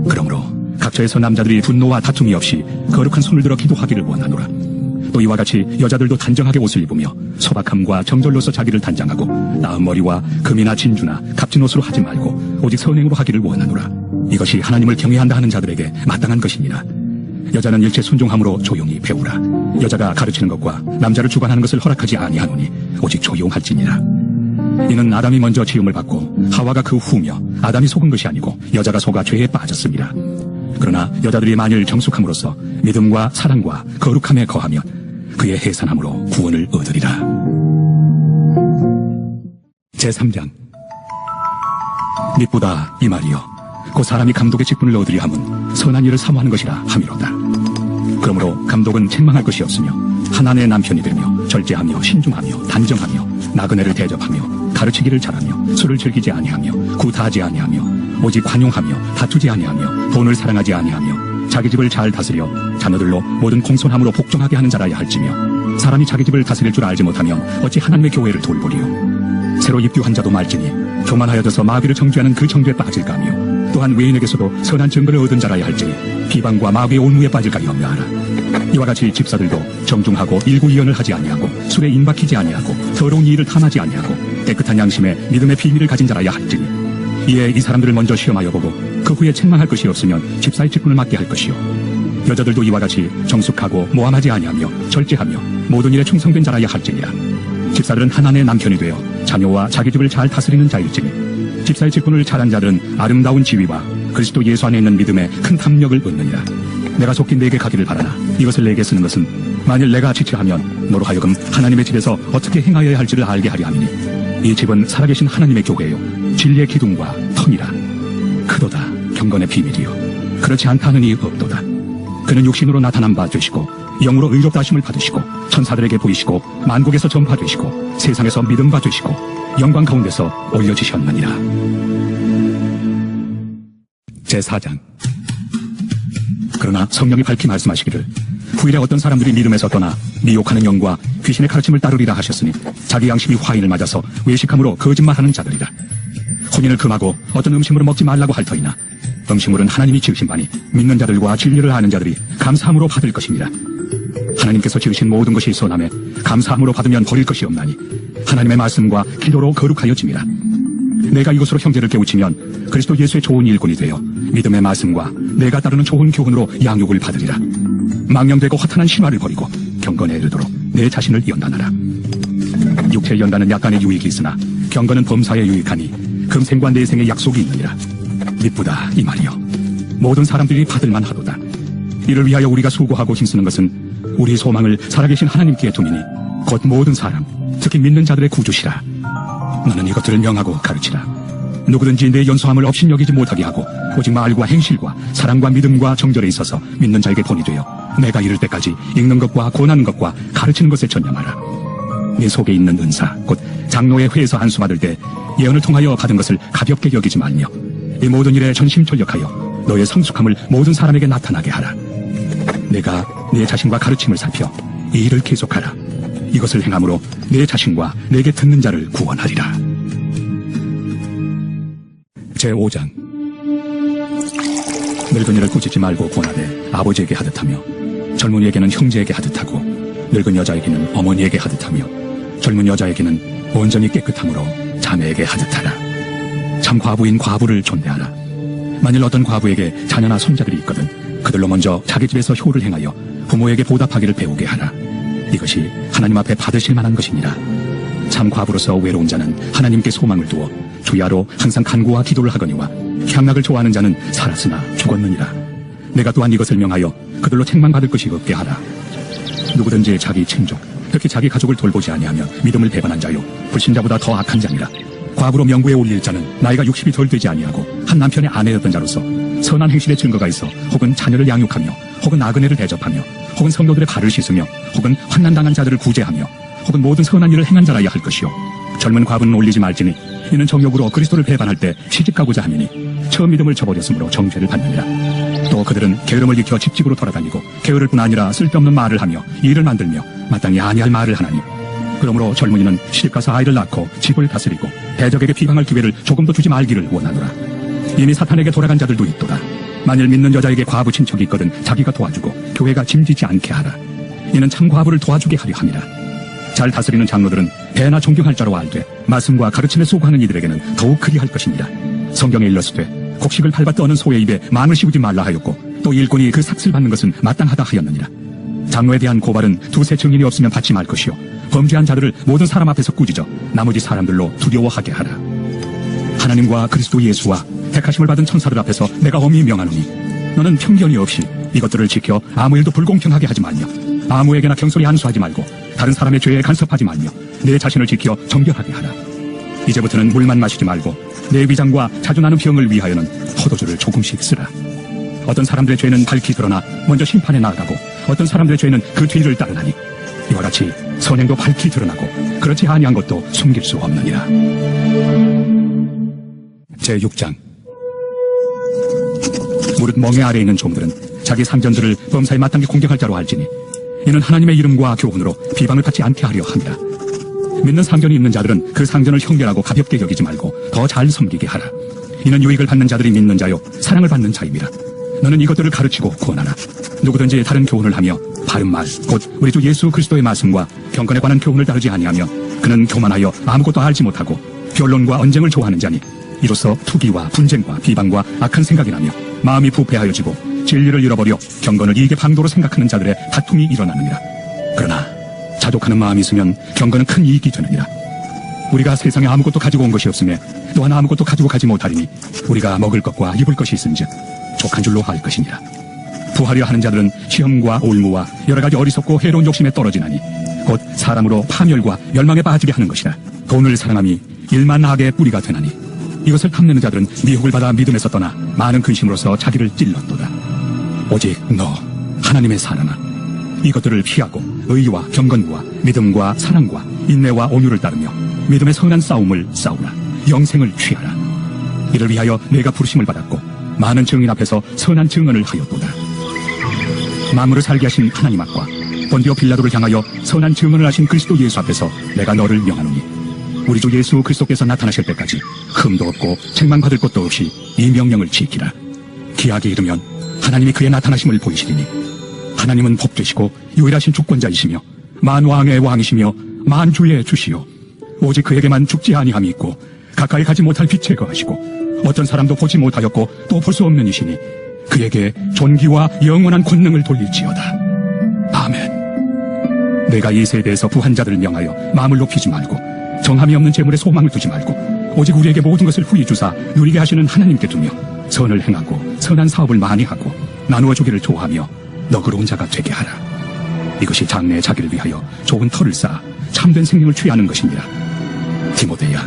그러므로 각처에서 남자들이 분노와 다툼이 없이 거룩한 손을 들어 기도하기를 원하노라. 또 이와 같이 여자들도 단정하게 옷을 입으며 소박함과 정절로서 자기를 단장하고 나은 머리와 금이나 진주나 값진 옷으로 하지 말고 오직 선행으로 하기를 원하노라. 이것이 하나님을 경외한다 하는 자들에게 마땅한 것이니라. 여자는 일체 순종함으로 조용히 배우라. 여자가 가르치는 것과 남자를 주관하는 것을 허락하지 아니하노니 오직 조용할지니라. 이는 아담이 먼저 지음을 받고 하와가 그 후며 아담이 속은 것이 아니고 여자가 속아 죄에 빠졌습니다. 그러나 여자들이 만일 정숙함으로써 믿음과 사랑과 거룩함에 거하면 그의 해산함으로 구원을 얻으리라. 제3장. 밉보다 이 말이여 그 사람이 감독의 직분을 얻으려 함은 선한 일을 사모하는 것이라 함이로다. 그러므로 감독은 책망할 것이 없으며 하나님의 남편이 되며 절제하며 신중하며 단정하며 나그네를 대접하며 가르치기를 잘하며 술을 즐기지 아니하며 구타하지 아니하며 오직 관용하며 다투지 아니하며 돈을 사랑하지 아니하며 자기 집을 잘 다스려 자녀들로 모든 공손함으로 복종하게 하는 자라야 할지며 사람이 자기 집을 다스릴 줄 알지 못하면 어찌 하나님의 교회를 돌보리요. 새로 입교한 자도 말지니 교만하여져서 마귀를 정죄하는 그 정죄에 빠질까 하며 또한 외인에게서도 선한 증거를 얻은 자라야 할지니 비방과 마귀의 올무에 빠질까 염려하라. 이와 같이 집사들도 정중하고 일구이연을 하지 아니하고 술에 임박히지 아니하고 더러운 일을 탐하지 아니하고 깨끗한 양심에 믿음의 비밀을 가진 자라야 할지니 이에 이 사람들을 먼저 시험하여 보고 그 후에 책망할 것이 없으면 집사의 직분을 맡게 할 것이요. 여자들도 이와 같이 정숙하고 모함하지 아니하며 절제하며 모든 일에 충성된 자라야 할지니라. 집사들은 하나님의 남편이 되어 자녀와 자기 집을 잘 다스리는 자일지니 집사의 직분을 잘한 자들은 아름다운 지위와 그리스도 예수 안에 있는 믿음에 큰 탐욕을 얻느니라. 내가 속히 내게 가기를 바라나 이것을 내게 쓰는 것은 만일 내가 지체하면 너로 하여금 하나님의 집에서 어떻게 행하여야 할지를 알게 하려 함이니 이 집은 살아계신 하나님의 교회요 진리의 기둥과 터니라. 크도다 경건의 비밀이요 그렇지 않다 하느니 없도다. 그는 육신으로 나타난 바 되시고 영으로 의롭다 하심을 받으시고 천사들에게 보이시고 만국에서 전파되시고 세상에서 믿음 받으시고 영광 가운데서 올려지셨느니라. 제4장. 그러나 성령이 밝히 말씀하시기를 후일에 어떤 사람들이 믿음에서 떠나 미혹하는 영과 귀신의 가르침을 따르리라 하셨으니 자기 양심이 화인을 맞아서 외식함으로 거짓말하는 자들이라. 혼인을 금하고 어떤 음식물을 먹지 말라고 할 터이나 음식물은 하나님이 지으신 바니 믿는 자들과 진리를 아는 자들이 감사함으로 받을 것입니다. 하나님께서 지으신 모든 것이 선함에 감사함으로 받으면 버릴 것이 없나니 하나님의 말씀과 기도로 거룩하여짐이라. 내가 이것으로 형제를 깨우치면 그리스도 예수의 좋은 일꾼이 되어 믿음의 말씀과 내가 따르는 좋은 교훈으로 양육을 받으리라. 망령되고 허탄한 심화를 버리고 경건에 이르도록 내 자신을 연단하라. 육체의 연단은 약간의 유익이 있으나 경건은 범사에 유익하니 금생과 내생의 약속이 있느니라. 밉보다 이 말이여 모든 사람들이 받을만 하도다. 이를 위하여 우리가 수고하고 힘쓰는 것은 우리 소망을 살아계신 하나님께 두미니 곧 모든 사람 특히 믿는 자들의 구주시라. 너는 이것들을 명하고 가르치라. 누구든지 내 연소함을 업신여기지 못하게 하고 오직 말과 행실과 사랑과 믿음과 정절에 있어서 믿는 자에게 본이 되어 내가 이를 때까지 읽는 것과 권하는 것과 가르치는 것에 전념하라. 네 속에 있는 은사 곧 장로의 회에서 안수받을 때 예언을 통하여 받은 것을 가볍게 여기지 말며 이 모든 일에 전심전력하여 너의 성숙함을 모든 사람에게 나타나게 하라. 내가 네 자신과 가르침을 살펴 이 일을 계속하라. 이것을 행함으로 내 자신과 내게 듣는 자를 구원하리라. 제5장. 늙은 이를 꾸짖지 말고 권하되 아버지에게 하듯하며 젊은이에게는 형제에게 하듯하고 늙은 여자에게는 어머니에게 하듯하며 젊은 여자에게는 온전히 깨끗함으로 자매에게 하듯하라. 참 과부인 과부를 존대하라. 만일 어떤 과부에게 자녀나 손자들이 있거든 그들로 먼저 자기 집에서 효를 행하여 부모에게 보답하기를 배우게 하라. 이것이 하나님 앞에 받으실 만한 것이니라. 참 과부로서 외로운 자는 하나님께 소망을 두어 주야로 항상 간구와 기도를 하거니와 향락을 좋아하는 자는 살았으나 죽었느니라. 내가 또한 이것을 명하여 그들로 책망받을 것이 없게 하라. 누구든지 자기 친족, 특히 자기 가족을 돌보지 아니하며 믿음을 배반한 자요 불신자보다 더 악한 자니라. 과부로 명부에 올릴 자는 나이가 60이 덜 되지 아니하고 한 남편의 아내였던 자로서 선한 행실의 증거가 있어 혹은 자녀를 양육하며 혹은 나그네를 대접하며 혹은 성도들의 발을 씻으며 혹은 환난당한 자들을 구제하며 혹은 모든 선한 일을 행한 자라야 할 것이요 젊은 과부는 올리지 말지니 이는 정욕으로 그리스도를 배반할 때 시집가고자 하미니 처음 믿음을 저버렸으므로 정죄를 받느니라. 또 그들은 게으름을 익혀 집집으로 돌아다니고 게으를 뿐 아니라 쓸데없는 말을 하며 일을 만들며 마땅히 아니할 말을 하나니 그러므로 젊은이는 시집가서 아이를 낳고 집을 다스리고 대적에게 비방할 기회를 조금도 주지 말기를 원하노라. 이미 사탄에게 돌아간 자들도 있도다. 만일 믿는 여자에게 과부 친척이 있거든 자기가 도와주고 교회가 짐지지 않게 하라. 이는 참 과부를 도와주게 하려 함이라. 잘 다스리는 장로들은 배나 존경할 자로 알되 말씀과 가르침에 쏘고하는 이들에게는 더욱 그리할 것입니다. 성경에 일렀으되 곡식을 밟아 떠는 소의 입에 망을 씌우지 말라 하였고 또 일꾼이 그 삭슬 받는 것은 마땅하다 하였느니라. 장로에 대한 고발은 두세 증인이 없으면 받지 말 것이요 범죄한 자들을 모든 사람 앞에서 꾸짖어 나머지 사람들로 두려워하게 하라. 하나님과 그리스도 예수와 택하심을 받은 천사들 앞에서 내가 엄히 명하노니 너는 편견이 없이 이것들을 지켜 아무 일도 불공평하게 하지 말며 아무에게나 경솔히 안수하지 말고 다른 사람의 죄에 간섭하지 말며 내 자신을 지켜 정결하게 하라. 이제부터는 물만 마시지 말고 내 위장과 자주 나는 병을 위하여는 포도주를 조금씩 쓰라. 어떤 사람들의 죄는 밝히 드러나 먼저 심판에 나아가고 어떤 사람들의 죄는 그 뒤를 따르나니 이와 같이 선행도 밝히 드러나고 그렇지 아니한 것도 숨길 수 없느니라. 제6장. 무릇 멍에 아래에 있는 종들은 자기 상전들을 범사에 마땅히 공격할 자로 알지니 이는 하나님의 이름과 교훈으로 비방을 받지 않게 하려 합니다. 믿는 상전이 있는 자들은 그 상전을 형렬하고 가볍게 여기지 말고 더 잘 섬기게 하라. 이는 유익을 받는 자들이 믿는 자요 사랑을 받는 자임이라. 너는 이것들을 가르치고 구원하라. 누구든지 다른 교훈을 하며 바른 말 곧 우리 주 예수 그리스도의 말씀과 경건에 관한 교훈을 따르지 아니하며 그는 교만하여 아무것도 알지 못하고 변론과 언쟁을 좋아하는 자니 이로써 투기와 분쟁과 비방과 악한 생각이 나며 마음이 부패하여지고 진리를 잃어버려 경건을 이익의 방도로 생각하는 자들의 다툼이 일어나느니라. 그러나 자족하는 마음이 있으면 경건은 큰 이익이 되느니라. 우리가 세상에 아무것도 가지고 온 것이 없으며 또한 아무것도 가지고 가지 못하리니 우리가 먹을 것과 입을 것이 있은즉 족한 줄로 알 것이니라. 부하려 하는 자들은 시험과 올무와 여러 가지 어리석고 해로운 욕심에 떨어지나니 곧 사람으로 파멸과 멸망에 빠지게 하는 것이라. 돈을 사랑함이 일만 악의 뿌리가 되나니 이것을 탐내는 자들은 미혹을 받아 믿음에서 떠나 많은 근심으로써 자기를 찔렀도다. 오직 너 하나님의 사랑아 이것들을 피하고 의와 경건과 믿음과 사랑과 인내와 온유를 따르며 믿음의 선한 싸움을 싸우라. 영생을 취하라. 이를 위하여 내가 부르심을 받았고 많은 증인 앞에서 선한 증언을 하였도다. 만물을 살게 하신 하나님 앞과 본디오 빌라도를 향하여 선한 증언을 하신 그리스도 예수 앞에서 내가 너를 명하노니 우리 주 예수 그리스도께서 나타나실 때까지 흠도 없고 책망받을 것도 없이 이 명령을 지키라. 기약이 이르면 하나님이 그의 나타나심을 보이시리니 하나님은 복되시고 유일하신 주권자이시며 만왕의 왕이시며 만주의 주시요 오직 그에게만 죽지 아니함이 있고 가까이 가지 못할 빛에 거하시고 어떤 사람도 보지 못하였고 또 볼 수 없는 이시니 그에게 존귀와 영원한 권능을 돌릴지어다. 아멘. 내가 이 세대에서 부한 자들을 명하여 마음을 높이지 말고 정함이 없는 재물에 소망을 두지 말고 오직 우리에게 모든 것을 후히 주사 누리게 하시는 하나님께 두며 선을 행하고 선한 사업을 많이 하고 나누어 주기를 좋아하며 너그러운 자가 되게 하라. 이것이 장래의 자기를 위하여 좋은 터를 쌓아 참된 생명을 취하는 것이니라. 디모데야,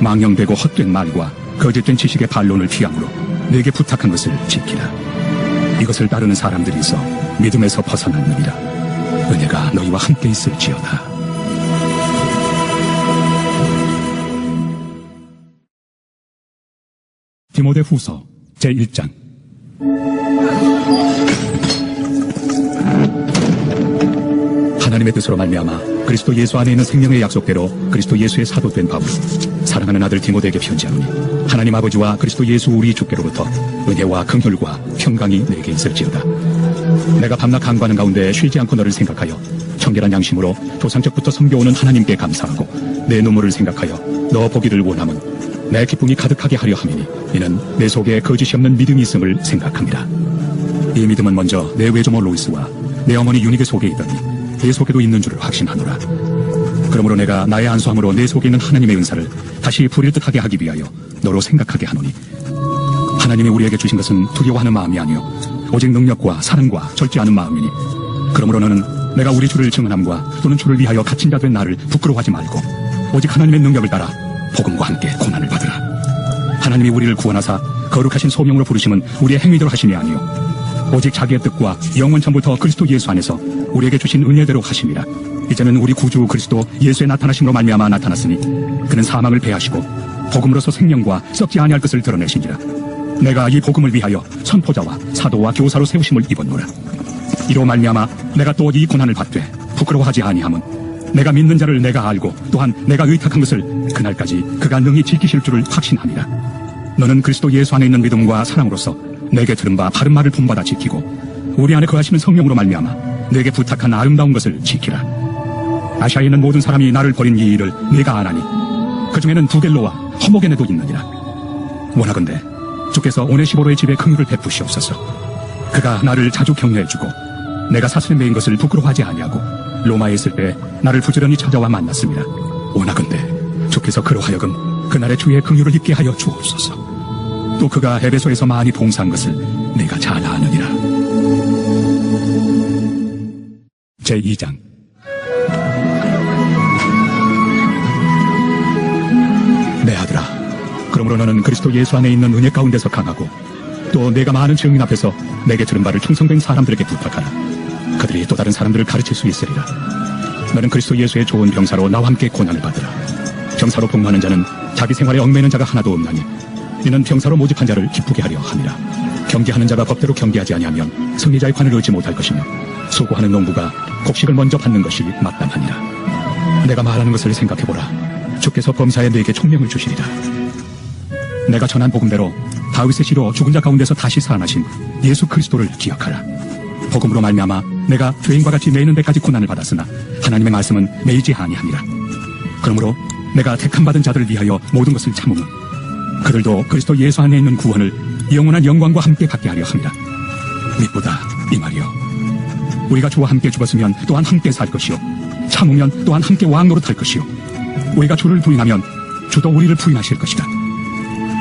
망령되고 헛된 말과 거짓된 지식의 반론을 피함으로 내게 부탁한 것을 지키라. 이것을 따르는 사람들이 있어 믿음에서 벗어났느니라. 은혜가 너희와 함께 있을지어다. 디모데 후서 제1장. 하나님의 뜻으로 말미암아 그리스도 예수 안에 있는 생명의 약속대로 그리스도 예수의 사도된 바울 사랑하는 아들 디모데에게 편지하노니 하나님 아버지와 그리스도 예수 우리 주께로부터 은혜와 긍휼과 평강이 내게 있을지어다. 내가 밤낮 간구하는 가운데 쉬지 않고 너를 생각하여 청결한 양심으로 조상적부터 섬겨오는 하나님께 감사하고 내 눈물을 생각하여 너 보기를 원함은 내 기쁨이 가득하게 하려 함이니 이는 내 속에 거짓이 없는 믿음이 있음을 생각합니다. 이 믿음은 먼저 내 외조모 로이스와 내 어머니 유닉의 속에 있더니 내 속에도 있는 줄을 확신하노라. 그러므로 내가 나의 안수함으로 내 속에 있는 하나님의 은사를 다시 부릴 듯하게 하기 위하여 너로 생각하게 하노니, 하나님이 우리에게 주신 것은 두려워하는 마음이 아니요 오직 능력과 사랑과 절제하는 마음이니, 그러므로 너는 내가 우리 주를 증언함과 또는 주를 위하여 갇힌 자 된 나를 부끄러워하지 말고 오직 하나님의 능력을 따라 복음과 함께 고난을 받으라. 하나님이 우리를 구원하사 거룩하신 소명으로 부르심은 우리의 행위대로 하심이 아니요 오직 자기의 뜻과 영원 전부터 그리스도 예수 안에서 우리에게 주신 은혜대로 하심이라. 이제는 우리 구주 그리스도 예수의 나타나심으로 말미암아 나타났으니 그는 사망을 패하시고 복음으로서 생명과 썩지 아니할 것을 드러내시니라. 내가 이 복음을 위하여 선포자와 사도와 교사로 세우심을 입었노라. 이로 말미암아 내가 또 이 고난을 받되 부끄러워하지 아니함은 내가 믿는 자를 내가 알고 또한 내가 의탁한 것을 그날까지 그가 능히 지키실 줄을 확신함이라. 너는 그리스도 예수 안에 있는 믿음과 사랑으로서 내게 들은 바 바른 말을 본받아 지키고 우리 안에 거하시는 성령으로 말미암아 내게 부탁한 아름다운 것을 지키라. 아시아에 있는 모든 사람이 나를 버린 이 일을 내가 아나니 그 중에는 부겔로와 허모게네도 있느니라. 원하건대 주께서 오네시보로의 집에 긍휼을 베푸시옵소서. 그가 나를 자주 격려해주고 내가 사슬에 매인 것을 부끄러워하지 아니하고 로마에 있을 때 나를 부지런히 찾아와 만났습니다. 원하건대 주께서 그로 하여금 그날의 주의 긍휼을 입게 하여 주옵소서. 또 그가 에베소에서 많이 봉사한 것을 내가 잘 아느니라. 제2장. 내 아들아, 그러므로 너는 그리스도 예수 안에 있는 은혜 가운데서 강하고 또 내가 많은 증인 앞에서 내게 들은 바를 충성된 사람들에게 부탁하라. 그들이 또 다른 사람들을 가르칠 수 있으리라. 너는 그리스도 예수의 좋은 병사로 나와 함께 고난을 받으라. 병사로 복무하는 자는 자기 생활에 얽매이는 자가 하나도 없나니 이는 병사로 모집한 자를 기쁘게 하려 함이라. 경계하는 자가 법대로 경계하지 아니하면 승리자의 관을 얻지 못할 것이며 수고하는 농부가 곡식을 먼저 받는 것이 마땅하니라. 내가 말하는 것을 생각해보라. 주께서 범사에 내게 총명을 주시리라. 내가 전한 복음대로 다윗의 씨로 죽은 자 가운데서 다시 살아나신 예수 그리스도를 기억하라. 복음으로 말미암아 내가 죄인과 같이 매이는 데까지 고난을 받았으나 하나님의 말씀은 매이지 아니하니라. 그러므로 내가 택함받은 자들을 위하여 모든 것을 참으며 그들도 그리스도 예수 안에 있는 구원을 영원한 영광과 함께 받게 하려 합니다. 믿보다 이 말이요, 우리가 주와 함께 죽었으면 또한 함께 살 것이요 참으면 또한 함께 왕 노릇할 것이요 우리가 주를 부인하면 주도 우리를 부인하실 것이다.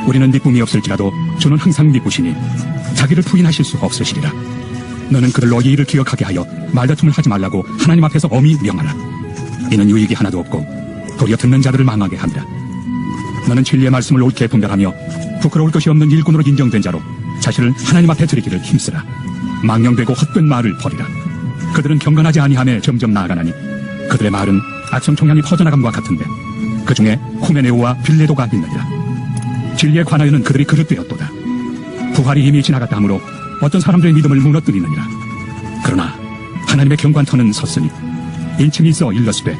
우리는 믿음이 없을지라도 주는 항상 믿으시니 자기를 부인하실 수 없으시리라. 너는 그들로 이 일을 기억하게 하여 말다툼을 하지 말라고 하나님 앞에서 엄히 명하라. 이는 유익이 하나도 없고 도리어 듣는 자들을 망하게 합니다. 너는 진리의 말씀을 옳게 분별하며 부끄러울 것이 없는 일꾼으로 인정된 자로 자신을 하나님 앞에 드리기를 힘쓰라. 망령되고 헛된 말을 버리라. 그들은 경건하지 아니함에 점점 나아가나니 그들의 말은 악성 총량이 퍼져나감과 같은데 그 중에 후메네오와 빌레도가 있느니라. 진리의 관하여는 그들이 그릇되었도다. 부활이 이미 지나갔다 하므로 어떤 사람들의 믿음을 무너뜨리느니라. 그러나 하나님의 경관터는 섰으니 인침이 있어 일렀으되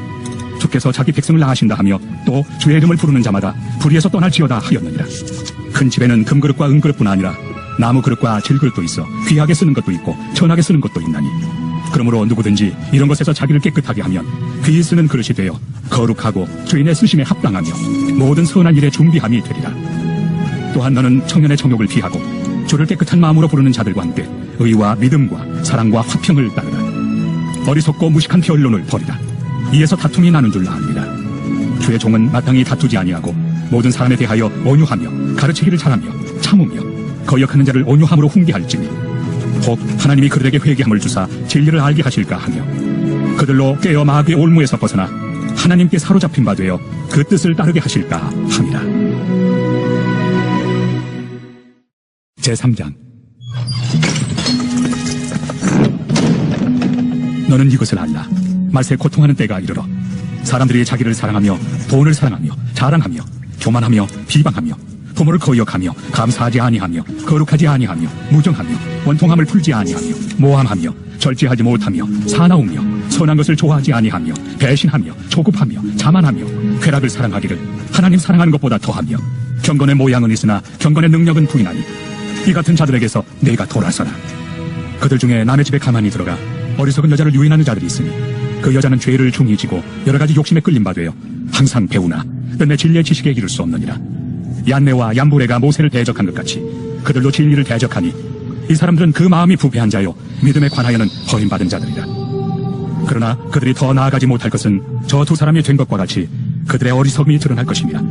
주께서 자기 백성을 낳으신다 하며 또 주의 이름을 부르는 자마다 불의에서 떠날지어다 하였느니라. 큰 집에는 금그릇과 은그릇뿐 아니라 나무 그릇과 질그릇도 있어 귀하게 쓰는 것도 있고 천하게 쓰는 것도 있나니 그러므로 누구든지 이런 것에서 자기를 깨끗하게 하면 귀히 쓰는 그릇이 되어 거룩하고 주인의 쓰심에 합당하며 모든 선한 일에 준비함이 되리라. 또한 너는 청년의 정욕을 피하고 주를 깨끗한 마음으로 부르는 자들과 함께 의와 믿음과 사랑과 화평을 따르라. 어리석고 무식한 변론을 버리라. 이에서 다툼이 나는 줄 압니다. 주의 종은 마땅히 다투지 아니하고 모든 사람에 대하여 온유하며 가르치기를 잘하며 참으며 거역하는 자를 온유함으로 훈계할지니 혹 하나님이 그들에게 회개함을 주사 진리를 알게 하실까 하며 그들로 깨어 마귀의 올무에서 벗어나 하나님께 사로잡힌 바 되어 그 뜻을 따르게 하실까 함이라. 제3장. 너는 이것을 알라. 말세 고통하는 때가 이르러 사람들이 자기를 사랑하며 돈을 사랑하며 자랑하며 교만하며 비방하며 부모를 거역하며 감사하지 아니하며 거룩하지 아니하며 무정하며 원통함을 풀지 아니하며 모함하며 절제하지 못하며 사나우며 선한 것을 좋아하지 아니하며 배신하며 조급하며 자만하며 쾌락을 사랑하기를 하나님 사랑하는 것보다 더하며 경건의 모양은 있으나 경건의 능력은 부인하니 이 같은 자들에게서 내가 돌아서라. 그들 중에 남의 집에 가만히 들어가 어리석은 여자를 유인하는 자들이 있으니 그 여자는 죄를 중히 지고 여러 가지 욕심에 끌린 바 되어 항상 배우나 끝내 진리의 지식에 이를 수 없느니라. 얀네와 얀부레가 모세를 대적한 것 같이 그들도 진리를 대적하니 이 사람들은 그 마음이 부패한 자요 믿음에 관하여는 버림받은 자들이라. 그러나 그들이 더 나아가지 못할 것은 저 두 사람이 된 것과 같이 그들의 어리석음이 드러날 것입니다.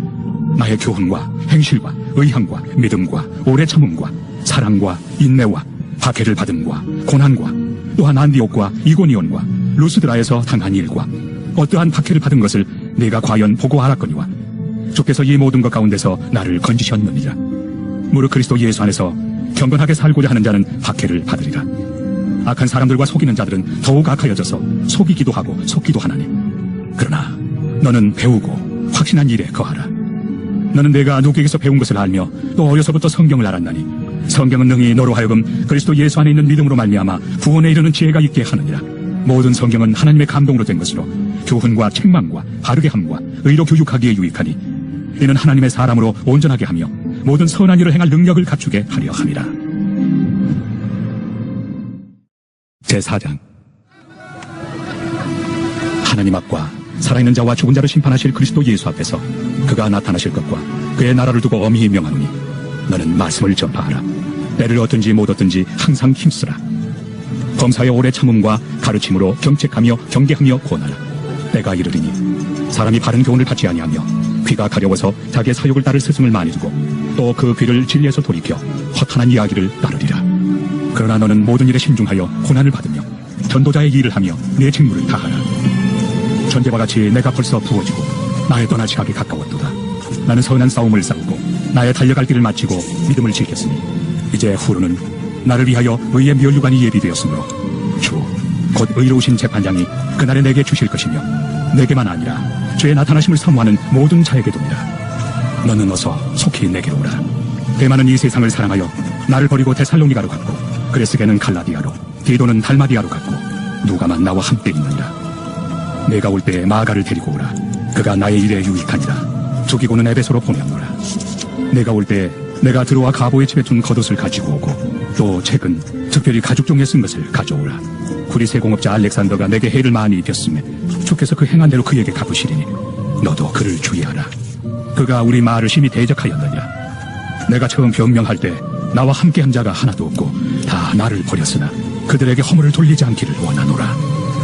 나의 교훈과 행실과 의향과 믿음과 오래 참음과 사랑과 인내와 박해를 받음과 고난과 또한 안디옥과 이고니온과 루스드라에서 당한 일과 어떠한 박해를 받은 것을 네가 과연 보고 알았거니와 주께서 이 모든 것 가운데서 나를 건지셨느니라. 무릇 그리스도 예수 안에서 경건하게 살고자 하는 자는 박해를 받으리라. 악한 사람들과 속이는 자들은 더욱 악하여져서 속이기도 하고 속기도 하나니 그러나 너는 배우고 확신한 일에 거하라. 너는 내가 누구에게서 배운 것을 알며 또 어려서부터 성경을 알았나니 성경은 능히 너로 하여금 그리스도 예수 안에 있는 믿음으로 말미암아 구원에 이르는 지혜가 있게 하느니라. 모든 성경은 하나님의 감동으로 된 것으로 교훈과 책망과 바르게 함과 의로 교육하기에 유익하니 이는 하나님의 사람으로 온전하게 하며 모든 선한 일을 행할 능력을 갖추게 하려 함이라. 제4장. 하나님 앞과 살아있는 자와 죽은 자를 심판하실 그리스도 예수 앞에서 그가 나타나실 것과 그의 나라를 두고 엄히 명하노니 너는 말씀을 전파하라. 때를 얻든지 못 얻든지 항상 힘쓰라. 범사의 오래 참음과 가르침으로 경책하며 경계하며 권하라. 때가 이르리니 사람이 바른 교훈을 받지 아니하며 귀가 가려워서 자기의 사욕을 따를 스승을 많이 두고 또 그 귀를 진리에서 돌이켜 허탄한 이야기를 따르리라. 그러나 너는 모든 일에 신중하여 고난을 받으며 전도자의 일을 하며 내 직무를 다하라. 전제와 같이 내가 벌써 부어지고 나의 떠나지 하기 가까웠도다. 나는 선한 싸움을 싸우고 나의 달려갈 길을 마치고 믿음을 지켰으니 이제 후로는 나를 위하여 의의 면류관이 예비되었으므로 주 곧 의로우신 재판장이 그날에 내게 주실 것이며 내게만 아니라 주의 나타나심을 사모하는 모든 자에게 돕니다. 너는 어서 속히 내게로 오라. 대만은 이 세상을 사랑하여 나를 버리고 데살로니가로 갔고 그레스게는 갈라디아로 디도는 달마디아로 갔고 누가만 나와 함께 있느니라. 내가 올 때에 마가를 데리고 오라. 그가 나의 일에 유익하니라. 죽이고는 에베소로 보내었노라. 내가 올 때에 내가 드로와 가보의 집에 둔 겉옷을 가지고 오고 또 책은 특별히 가죽 종이에 쓴 것을 가져오라. 구리세 공업자 알렉산더가 내게 해를 많이 입혔으며 주께서 그 행한 대로 그에게 갚으시리니 너도 그를 주의하라. 그가 우리 마을을 심히 대적하였느냐. 내가 처음 변명할 때 나와 함께한 자가 하나도 없고 다 나를 버렸으나 그들에게 허물을 돌리지 않기를 원하노라.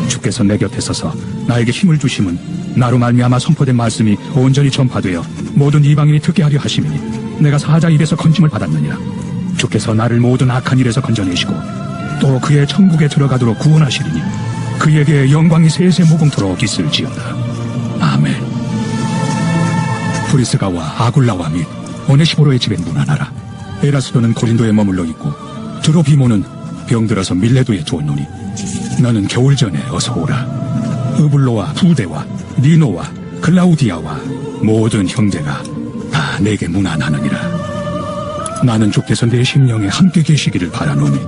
주께서 내 곁에 서서 나에게 힘을 주심은 나로 말미암아 선포된 말씀이 온전히 전파되어 모든 이방인이 듣게 하려 하심이니 내가 사자 입에서 건짐을 받았느니라. 주께서 나를 모든 악한 일에서 건져내시고 또 그의 천국에 들어가도록 구원하시리니 그에게 영광이 세세 무궁토록 있을지어다. 아멘. 프리스가와 아굴라와 및 오네시보로의 집에 문안하라. 에라스도는 고린도에 머물러 있고 드로비모는 병들어서 밀레도에 두었노니 너는 겨울 전에 어서 오라. 으블로와 부데와 니노와 클라우디아와 모든 형제가 다 내게 문안하느니라. 나는 주께서 내 심령에 함께 계시기를 바라노니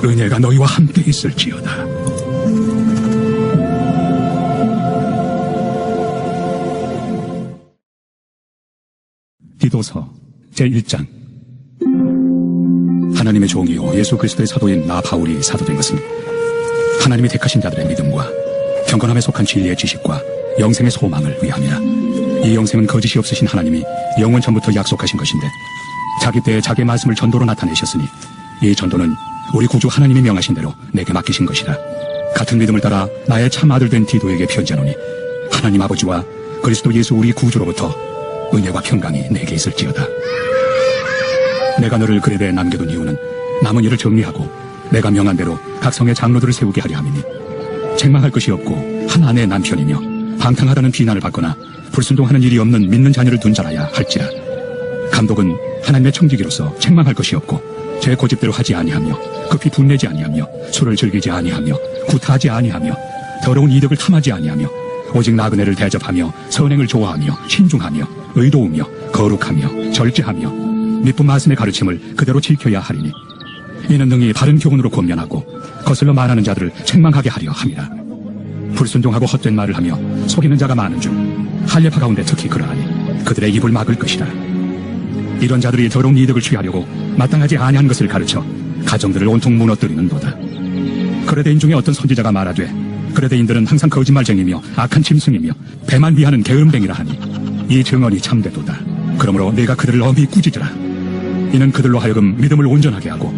은혜가 너희와 함께 있을지어다. 디도서 제1장. 하나님의 종이요 예수 그리스도의 사도인 나 바울이 사도된 것은 하나님이 택하신 자들의 믿음과 경건함에 속한 진리의 지식과 영생의 소망을 위함이라. 이 영생은 거짓이 없으신 하나님이 영원 전부터 약속하신 것인데 자기 때에 자기의 말씀을 전도로 나타내셨으니 이 전도는 우리 구주 하나님이 명하신 대로 내게 맡기신 것이라. 같은 믿음을 따라 나의 참 아들 된 디도에게 편지하노니 하나님 아버지와 그리스도 예수 우리 구주로부터 은혜와 평강이 내게 있을지어다. 내가 너를 그레데에 남겨둔 이유는 남은 일을 정리하고 내가 명한 대로 각 성의 장로들을 세우게 하려 함이니 책망할 것이 없고 한 아내의 남편이며 방탕하다는 비난을 받거나 불순종하는 일이 없는 믿는 자녀를 둔 자라야 할지라. 감독은 하나님의 청지기로서 책망할 것이 없고 제 고집대로 하지 아니하며 급히 분내지 아니하며 술을 즐기지 아니하며 구타하지 아니하며 더러운 이득을 탐하지 아니하며 오직 나그네를 대접하며 선행을 좋아하며 신중하며 의로우며 거룩하며 절제하며 미쁜 말씀의 가르침을 그대로 지켜야 하리니 이는 능히 바른 교훈으로 권면하고 거슬러 말하는 자들을 책망하게 하려 함이라. 불순종하고 헛된 말을 하며 속이는 자가 많은 중 할례파 가운데 특히 그러하니 그들의 입을 막을 것이라. 이런 자들이 더러운 이득을 취하려고 마땅하지 아니한 것을 가르쳐 가정들을 온통 무너뜨리는도다. 그레데인 중에 어떤 선지자가 말하되 그레데인들은 항상 거짓말쟁이며 악한 짐승이며 배만 위하는 게으름뱅이라 하니 이 증언이 참되도다. 그러므로 내가 그들을 엄히 꾸짖으라. 이는 그들로 하여금 믿음을 온전하게 하고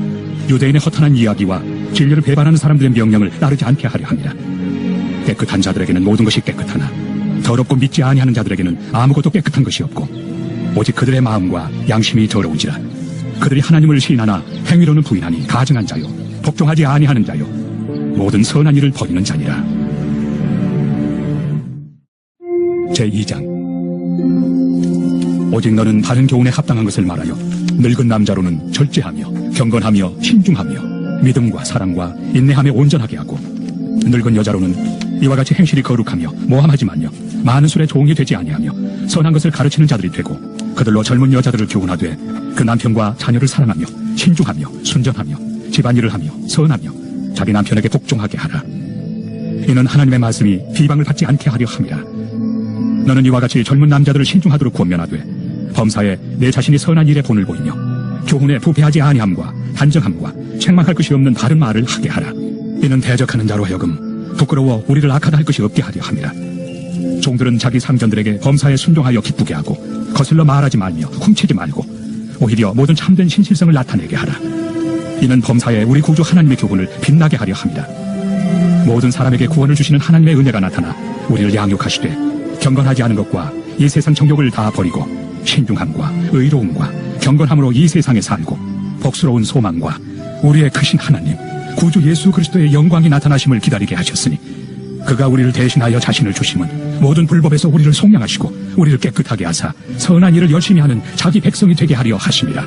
유대인의 허탄한 이야기와 진리를 배반하는 사람들의 명령을 따르지 않게 하려 함이라. 깨끗한 자들에게는 모든 것이 깨끗하나 더럽고 믿지 아니하는 자들에게는 아무것도 깨끗한 것이 없고 오직 그들의 마음과 양심이 더러운지라. 그들이 하나님을 시인하나 행위로는 부인하니 가증한 자요 복종하지 아니하는 자요 모든 선한 일을 버리는 자니라. 제2장. 오직 너는 바른 교훈에 합당한 것을 말하여 늙은 남자로는 절제하며 경건하며 신중하며 믿음과 사랑과 인내하며 온전하게 하고 늙은 여자로는 이와 같이 행실이 거룩하며 모함하지 말며 많은 술에 종이 되지 아니하며 선한 것을 가르치는 자들이 되고 그들로 젊은 여자들을 교훈하되 그 남편과 자녀를 사랑하며 신중하며 순전하며 집안일을 하며 선하며 자기 남편에게 복종하게 하라. 이는 하나님의 말씀이 비방을 받지 않게 하려 함이라. 너는 이와 같이 젊은 남자들을 신중하도록 권면하되 범사에 내 자신이 선한 일에 본을 보이며 교훈에 부패하지 아니함과 단정함과 책망할 것이 없는 바른 말을 하게 하라. 이는 대적하는 자로 하여금 부끄러워 우리를 악하다 할 것이 없게 하려 함이라. 종들은 자기 상전들에게 범사에 순종하여 기쁘게 하고 거슬러 말하지 말며 훔치지 말고 오히려 모든 참된 신실성을 나타내게 하라. 이는 범사에 우리 구주 하나님의 교훈을 빛나게 하려 함이라. 모든 사람에게 구원을 주시는 하나님의 은혜가 나타나 우리를 양육하시되 경건하지 않은 것과 이 세상 정욕을 다 버리고 신중함과 의로움과 경건함으로 이 세상에 살고 복스러운 소망과 우리의 크신 하나님 구주 예수 그리스도의 영광이 나타나심을 기다리게 하셨으니 그가 우리를 대신하여 자신을 주심은 모든 불법에서 우리를 속량하시고 우리를 깨끗하게 하사 선한 일을 열심히 하는 자기 백성이 되게 하려 하심이라.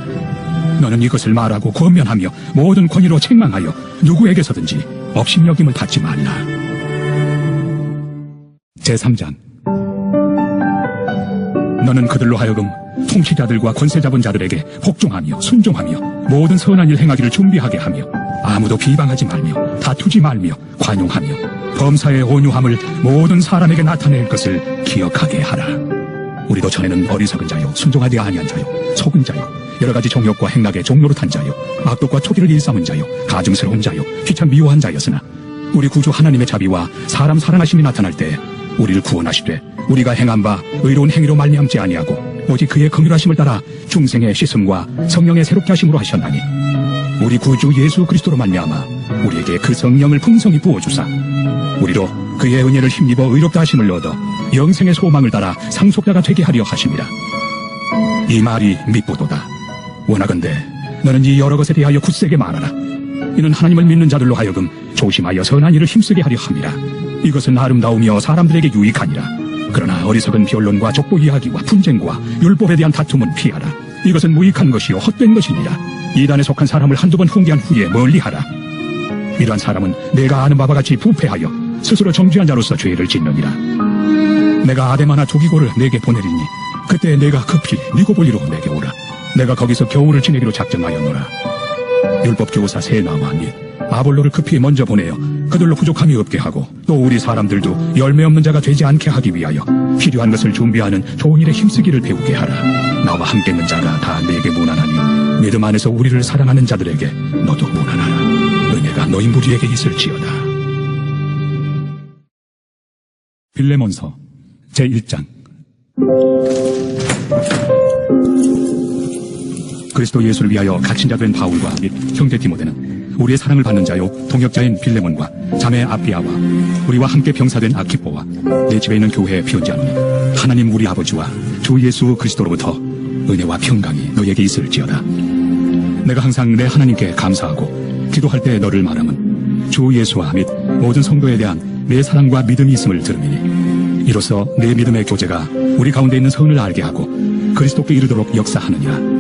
너는 이것을 말하고 권면하며 모든 권위로 책망하여 누구에게서든지 업신여김을 받지 말라. 제3장. 너는 그들로 하여금 통치자들과 권세 잡은 자들에게 복종하며 순종하며 모든 선한 일 행하기를 준비하게 하며 아무도 비방하지 말며 다투지 말며 관용하며 범사의 온유함을 모든 사람에게 나타낼 것을 기억하게 하라. 우리도 전에는 어리석은 자요 순종하지 아니한 자요 속은 자요 여러 가지 정욕과 행락의 종노릇한 자요 악독과 토기를 일삼은 자요 가증스러운 자요 귀참 미워한 자였으나 우리 구주 하나님의 자비와 사람 사랑하심이 나타날 때 우리를 구원하시되 우리가 행한 바 의로운 행위로 말미암지 아니하고 오직 그의 긍휼하심을 따라 중생의 씻음과 성령의 새롭게 하심으로 하셨나니 우리 구주 예수 그리스도로 말미암아 우리에게 그 성령을 풍성히 부어주사 우리로 그의 은혜를 힘입어 의롭다 하심을 얻어 영생의 소망을 따라 상속자가 되게 하려 하심이라. 이 말이 밉보도다. 원하건대 너는 이 여러 것에 대하여 굳세게 말하라. 이는 하나님을 믿는 자들로 하여금 조심하여 선한 일을 힘쓰게 하려 함이라. 이것은 아름다우며 사람들에게 유익하니라. 그러나 어리석은 변론과 족보 이야기와 분쟁과 율법에 대한 다툼은 피하라. 이것은 무익한 것이요 헛된 것이니라. 이단에 속한 사람을 한두 번 훈계한 후에 멀리하라. 이러한 사람은 내가 아는 바와 같이 부패하여 스스로 정죄한 자로서 죄를 짓느니라. 내가 아데마나 두기고를 내게 보내리니 그때 내가 급히 니고볼리로 내게 오라. 내가 거기서 겨울을 지내기로 작정하였노라. 율법 교사 세나와 및 아볼로를 급히 먼저 보내어 그들로 부족함이 없게 하고 또 우리 사람들도 열매 없는 자가 되지 않게 하기 위하여 필요한 것을 준비하는 좋은 일에 힘쓰기를 배우게 하라. 나와 함께 있는 자가 다 내게 무난하니 믿음 안에서 우리를 사랑하는 자들에게 너도 무난하라. 은혜가 너희 무리에게 있을지어다. 빌레몬서 제1장. 그리스도 예수를 위하여 갇힌 자 된 바울과 및 형제 디모데는 우리의 사랑을 받는 자요 동역자인 빌레몬과 자매 아피아와 우리와 함께 병사된 아키포와 내 집에 있는 교회에 편지하노니 하나님 우리 아버지와 주 예수 그리스도로부터 은혜와 평강이 너에게 있을지어다. 내가 항상 내 하나님께 감사하고 기도할 때 너를 말함은 주 예수와 및 모든 성도에 대한 내 사랑과 믿음이 있음을 들으미니 이로써 내 믿음의 교제가 우리 가운데 있는 선을 알게 하고 그리스도께 이르도록 역사하느니라.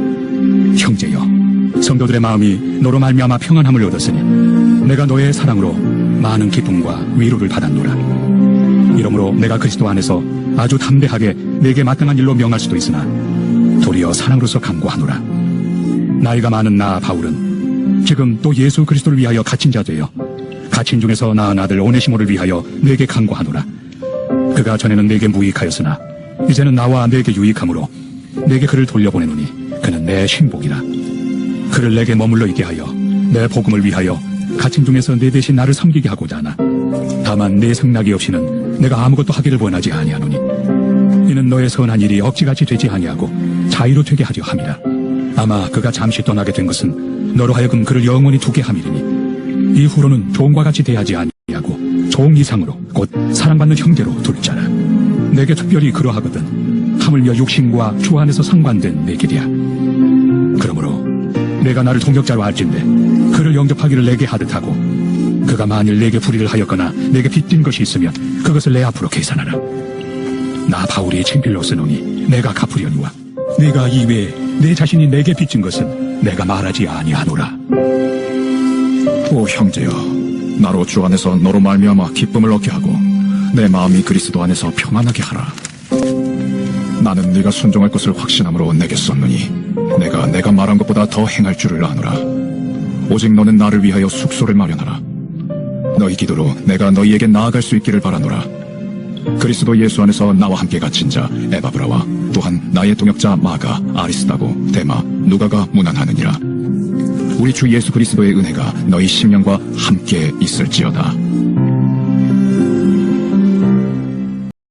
형제여, 성도들의 마음이 너로 말미암아 평안함을 얻었으니 내가 너의 사랑으로 많은 기쁨과 위로를 받았노라. 이러므로 내가 그리스도 안에서 아주 담대하게 내게 마땅한 일로 명할 수도 있으나 도리어 사랑으로서 간구하노라. 나이가 많은 나 바울은 지금 또 예수 그리스도를 위하여 갇힌 자 되어 갇힌 중에서 낳은 아들 오네시모를 위하여 내게 간구하노라. 그가 전에는 내게 무익하였으나 이제는 나와 내게 유익함으로 내게 그를 돌려보내노니 그는 내 신복이라. 그를 내게 머물러 있게 하여 내 복음을 위하여 갇힌 중에서 내 대신 나를 섬기게 하고자 하나 다만 내 승낙이 없이는 내가 아무것도 하기를 원하지 아니하노니 이는 너의 선한 일이 억지같이 되지 아니하고 자유로 되게 하려 함이라. 아마 그가 잠시 떠나게 된 것은 너로 하여금 그를 영원히 두게 함이리니 이후로는 종과 같이 대하지 아니하고 종 이상으로 곧 사랑받는 형제로 둘 자라. 내게 특별히 그러하거든 하물며 육신과 주 안에서 상관된 내 길이야. 그러므로 내가 나를 동역자로 할진대 그를 영접하기를 내게 하듯하고 그가 만일 내게 불의를 하였거나 내게 빚진 것이 있으면 그것을 내 앞으로 계산하라. 나 바울이 친필로 쓰노니 내가 갚으려니와 내가 이외에 내 자신이 내게 빚진 것은 내가 말하지 아니하노라. 오 형제여, 나로 주 안에서 너로 말미암아 기쁨을 얻게 하고 내 마음이 그리스도 안에서 평안하게 하라. 나는 네가 순종할 것을 확신함으로 내게 썼느니 내가 말한 것보다 더 행할 줄을 아노라. 오직 너는 나를 위하여 숙소를 마련하라. 너희 기도로 내가 너희에게 나아갈 수 있기를 바라노라. 그리스도 예수 안에서 나와 함께 갇힌 자 에바브라와 또한 나의 동역자 마가, 아리스다고, 데마, 누가가 문안하느니라. 우리 주 예수 그리스도의 은혜가 너희 심령과 함께 있을지어다.